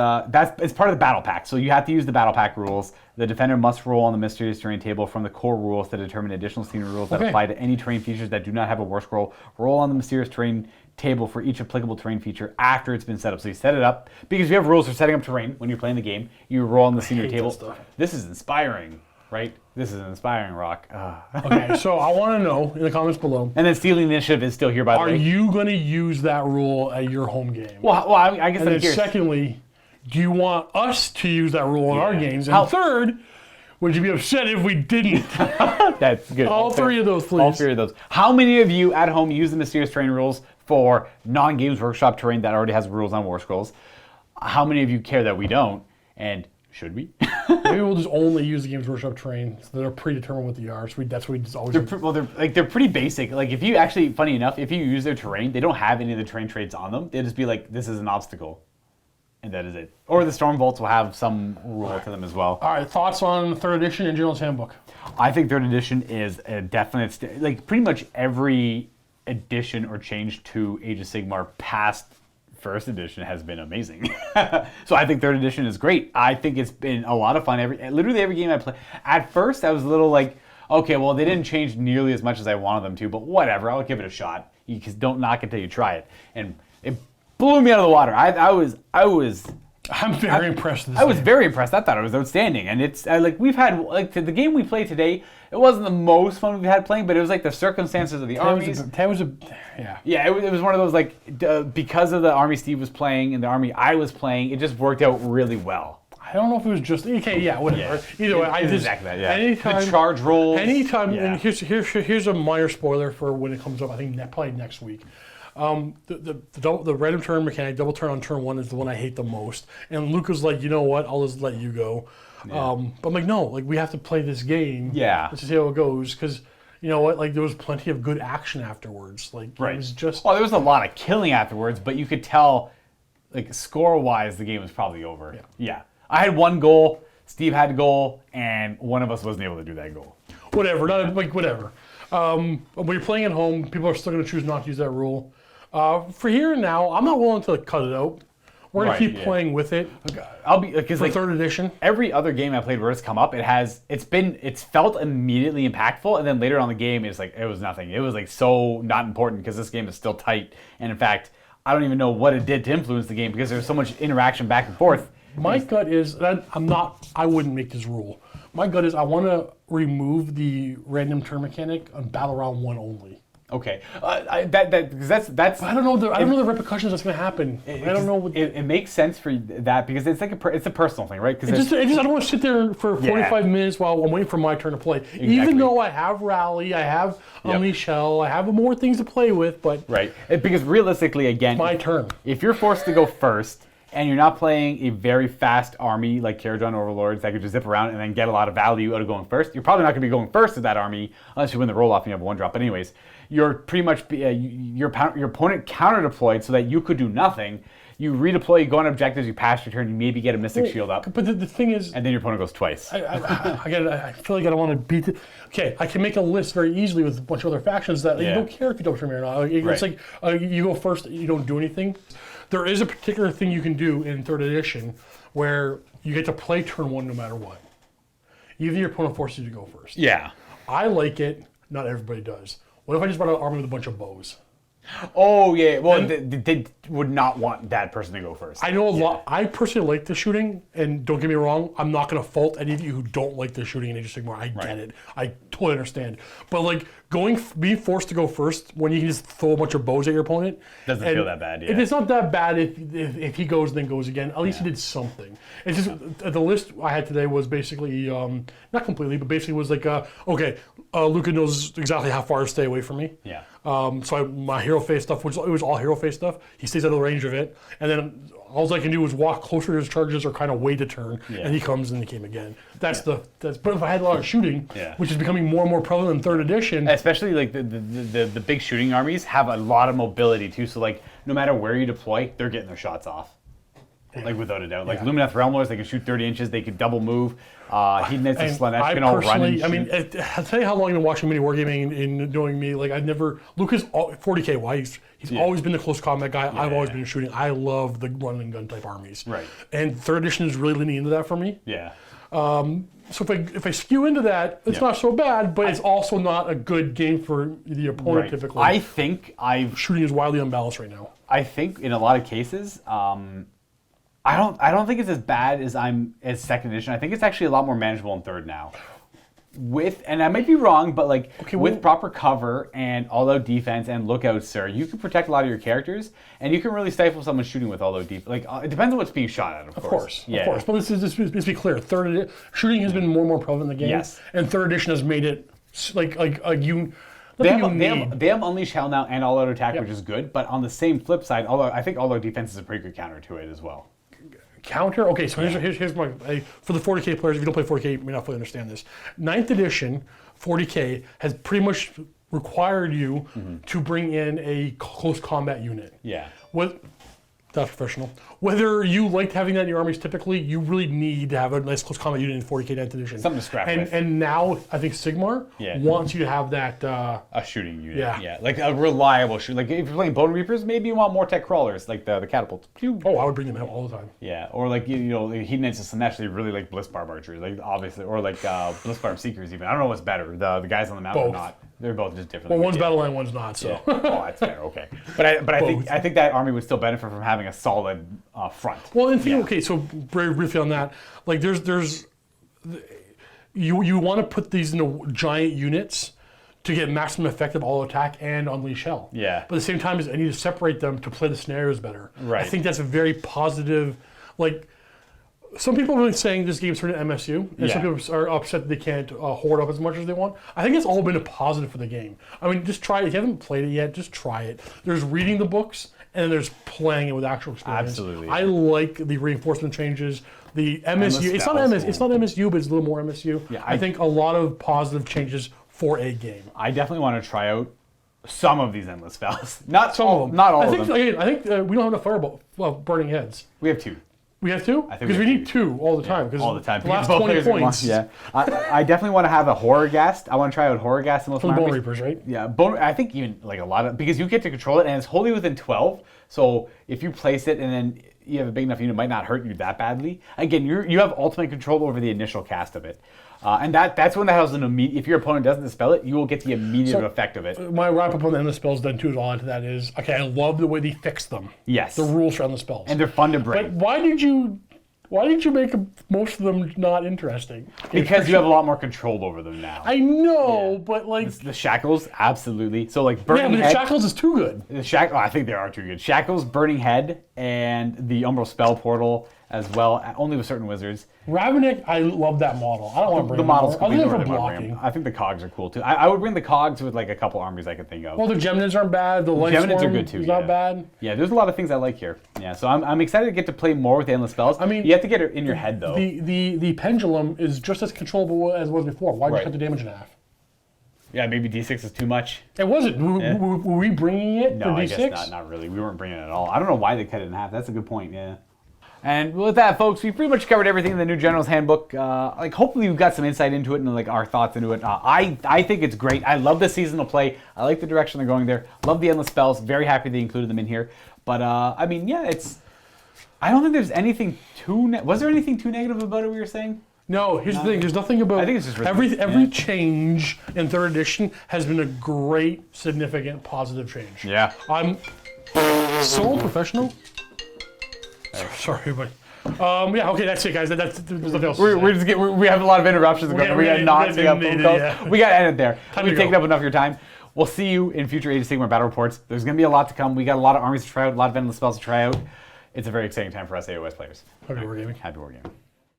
S3: it's part of the battle pack, so you have to use the battle pack rules. The defender must roll on the mysterious terrain table from the core rules to determine additional scenery rules that apply to any terrain features that do not have a war scroll. Roll on the mysterious terrain table for each applicable terrain feature after it's been set up. So you set it up, because you have rules for setting up terrain when you're playing the game. You roll on the senior table. This is inspiring, right? This is inspiring, Rock.
S4: Okay, so I want to know in the comments below.
S3: And then Stealing Initiative is still here, by the way.
S4: Are you going to use that rule at your home game?
S3: Well, I guess
S4: and
S3: I'm
S4: then
S3: curious.
S4: Secondly, do you want us to use that rule in our games? And third, would you be upset if we didn't?
S3: That's good.
S4: All three of those, please.
S3: All three of those. How many of you at home use the Mysterious Terrain rules for non-Games Workshop terrain that already has rules on War Scrolls? How many of you care that we don't? And should we?
S4: Maybe we'll just only use the Games Workshop terrain so they're predetermined what they are. So that's what we just always do.
S3: They're pretty basic. Like, if you actually, funny enough, if you use their terrain, they don't have any of the terrain traits on them. They'll just be like, this is an obstacle. And that is it. Or the Storm Vaults will have some rule to them as well.
S4: All right, thoughts on 3rd edition and General's Handbook?
S3: I think 3rd edition is a definite, like pretty much every addition or change to Age of Sigmar past 1st edition has been amazing. So I think 3rd edition is great. I think it's been a lot of fun. Literally every game I play. At first I was a little like, okay, well they didn't change nearly as much as I wanted them to, but whatever, I'll give it a shot. You just don't knock it till you try it. And it blew me out of the water.
S4: I'm very impressed with this
S3: I was
S4: game.
S3: very impressed. I thought it was outstanding. And it's like we've had the game we played today, it wasn't the most fun we've had playing, but it was like the circumstances of the armies. Yeah, it was one of those like because of the army Steve was playing and the army I was playing, it just worked out really well.
S4: I don't know if it was just okay. Yeah, whatever.
S3: Yeah.
S4: Either way, I just
S3: exactly that. Yeah.
S4: Anytime
S3: the charge rolls.
S4: Anytime,
S3: Yeah.
S4: and here's a minor spoiler for when it comes up. I think probably next week. The random turn mechanic, double turn on turn 1, is the one I hate the most. And Luka's like, you know what? I'll just let you go. Yeah. But I'm like, no, like we have to play this game.
S3: Yeah.
S4: Let's just see how it goes, because you know what? Like there was plenty of good action afterwards. Like it was just.
S3: Well, there was a lot of killing afterwards, but you could tell, like score-wise, the game was probably over. Yeah. I had 1 goal. Steve had a goal, and one of us wasn't able to do that goal.
S4: Whatever. Whatever. When you're playing at home, people are still going to choose not to use that rule. For here and now, I'm not willing to cut it out. We're gonna keep playing with it.
S3: I'll be because
S4: for 3rd edition.
S3: Every other game I played where it's come up, it's felt immediately impactful, and then later on the game, it was nothing. It was like so not important because this game is still tight, and in fact, I don't even know what it did to influence the game because there's so much interaction back and forth.
S4: My gut is that I wouldn't make this rule. My gut is I want to remove the random turn mechanic on Battle Round 1 only.
S3: Okay, because that's.
S4: I don't know the repercussions that's going to happen. I don't know.
S3: It makes sense for that because it's like it's a personal thing, right?
S4: Because I don't want to sit there for 45 minutes while I'm waiting for my turn to play. Exactly. Even though I have Rally, I have Unleash Hell, I have more things to play with, but
S3: because realistically, again,
S4: my turn.
S3: If you're forced to go first. And you're not playing a very fast army like Karajan Overlords that could just zip around and then get a lot of value out of going first. You're probably not going to be going first with that army unless you win the roll-off and you have a 1-drop. But anyways, you're pretty much your opponent counter-deployed so that you could do nothing. You redeploy, you go on objectives, you pass your turn, you maybe get a Mystic Shield up.
S4: But the thing is...
S3: And then your opponent goes twice.
S4: I feel like I don't want to beat it. Okay, I can make a list very easily with a bunch of other factions that you don't care if you double turn me or not. It's like you go first, you don't do anything. There is a particular thing you can do in 3rd edition where you get to play turn 1 no matter what. Even your opponent forces you to go first.
S3: Yeah.
S4: I like it. Not everybody does. What if I just brought an army with a bunch of bows?
S3: Oh, yeah. Well, they would not want that person to go first.
S4: I know a lot. I personally like the shooting, and don't get me wrong, I'm not going to fault any of you who don't like the shooting in Age of Sigmar. I get it. I totally understand. But, like, being forced to go first when you can just throw a bunch of bows at your opponent.
S3: Doesn't feel that bad,
S4: It's not that bad if he goes and then goes again. At least he did something. It's just, the list I had today was basically, not completely, but basically was like, Luka knows exactly how far to stay away from me.
S3: Yeah.
S4: So my hero face stuff, which it was all hero face stuff, he stays out of the range of it, and then all I can do is walk closer to his charges or kind of wait a turn, and he comes and he came again. But if I had a lot of shooting, which is becoming more and more prevalent in 3rd edition,
S3: especially like the big shooting armies have a lot of mobility too. So like no matter where you deploy, they're getting their shots off. like without a doubt. Like Lumineth Realmlords, they can shoot 30 inches, they could double move. Hedonites and Slaanesh can all run and shoot.
S4: I mean, I'll tell you how long I've been watching MiniWarGaming and knowing me. Like, Luka's 40k. Why? He's always been the close combat guy. I've always been shooting. I love the run and gun type armies.
S3: Right.
S4: And 3rd edition is really leaning into that for me.
S3: Yeah.
S4: So if I skew into that, it's not so bad, but it's also not a good game for the opponent typically.
S3: I think
S4: shooting is wildly unbalanced right now.
S3: I think in a lot of cases, I don't think it's as bad as 2nd edition. I think it's actually a lot more manageable in 3rd now. And I might be wrong, but with proper cover and all-out defense and lookouts, sir, you can protect a lot of your characters, and you can really stifle someone shooting with all-out defense. Like, it depends on what's being shot at, of course.
S4: Of course. But let's be clear. Shooting has been more and more prevalent in the game.
S3: Yes.
S4: And 3rd edition has made it
S3: they have Unleash Hell now and all-out attack, which is good. But on the same flip side, I think all-out defense is a pretty good counter to it as well.
S4: Counter? Okay, so here's my... for the 40k players, if you don't play 40k, you may not fully understand this. 9th edition, 40k, has pretty much required you to bring in a close combat unit.
S3: Yeah.
S4: That's professional. Whether you liked having that in your armies typically, you really need to have a nice close combat unit in 40k 9th edition.
S3: Something to scrap with.
S4: And now, I think Sigmar wants you to have that...
S3: a shooting unit. Yeah. Like a reliable shooter. Like if you're playing Bone Reapers, maybe you want more tech crawlers, like the catapults.
S4: Oh, I would bring them out all the time.
S3: Yeah, or like, Hedonites and Slaanesh, they really like Blitzbarb archers, like obviously, or like Blitzbarb Seekers even. I don't know what's better, the guys on the map or not. They're both just different.
S4: Well, one's battle line, one's not, so.
S3: Yeah. Oh, that's fair, okay. But I think that army would still benefit from having a solid front.
S4: Well, okay, so very briefly on that, like you want to put these into giant units to get maximum effective all attack and unleash hell.
S3: Yeah.
S4: But at the same time, I need to separate them to play the scenarios better.
S3: Right.
S4: I think that's a very positive, like, some people are really saying this game's turning into MSU, and some people are upset that they can't hoard up as much as they want. I think it's all been a positive for the game. I mean, just try it. If you haven't played it yet, just try it. There's reading the books, and then there's playing it with actual experience.
S3: Absolutely.
S4: I like the reinforcement changes. The MSU, it's not MSU, but it's a little more MSU.
S3: Yeah,
S4: I think a lot of positive changes for a game.
S3: I definitely want to try out some of these endless spells. Not all of them. I
S4: think we don't have enough fireball burning heads.
S3: We have 2.
S4: We have 2? Because we need 2 all the time.
S3: All the time.
S4: The last 20 points.
S3: Yeah. I definitely want to have a Horror Ghast. I want to try out Horror Ghast in most
S4: for the Bone Reapers, right?
S3: Yeah. I think even like a lot of, because you get to control it and it's wholly within 12. So if you place it and then you have a big enough unit, it might not hurt you that badly. Again, you have ultimate control over the initial cast of it. And that's when that has an immediate, if your opponent doesn't dispel it, you will get the immediate effect of it.
S4: My wrap up on the endless spells then too, all into that is, okay, I love the way they fixed them.
S3: Yes.
S4: The rules around the spells.
S3: And they're fun to break.
S4: But why did you make most of them not interesting?
S3: Because you have a lot more control over them now.
S4: I know, but like...
S3: The Shackles, absolutely. So like Burning
S4: Head...
S3: Yeah, but
S4: the Shackles is too good.
S3: I think they are too good. Shackles, Burning Head, and the Umbral Spell Portal as well, only with certain wizards.
S4: Ravenik, I love that model. I don't want to bring
S3: the models.
S4: Other than for blocking.
S3: I think the cogs are cool too. I would bring the cogs with like a couple armies I could think of.
S4: Well, the Geminids aren't bad. The
S3: Geminids are good too.
S4: Not bad.
S3: Yeah, there's a lot of things I like here. Yeah, so I'm excited to get to play more with the endless spells. I mean, you have to get it in your head though.
S4: The pendulum is just as controllable as it was before. Why did you cut the damage in half?
S3: Yeah, maybe D6 is too much.
S4: It wasn't. Were we bringing it
S3: no,
S4: for D6?
S3: I guess not really. We weren't bringing it at all. I don't know why they cut it in half. That's a good point, yeah. And with that, folks, we pretty much covered everything in the new General's Handbook. Hopefully you've got some insight into it and like our thoughts into it. I think it's great. I love the seasonal play. I like the direction they're going there. Love the endless spells. Very happy they included them in here. But I mean, yeah, I don't think there's anything too. Was there anything too negative about it? We were saying.
S4: No, here's the thing. There's nothing about.
S3: I think it's just
S4: every change in 3rd edition has been a great, significant, positive change.
S3: Yeah.
S4: I'm so unprofessional. Sorry, everybody. Yeah, okay, that's it, guys. There's nothing else.
S3: We have a lot of interruptions going. We got knots. We got phone calls. Yeah. We got to end it there. We've taken up enough of your time. We'll see you in future Age of Sigmar battle reports. There's going to be a lot to come. We got a lot of armies to try out, a lot of endless spells to try out. It's a very exciting time for us AOS players.
S4: Happy wargaming.
S3: Happy wargaming.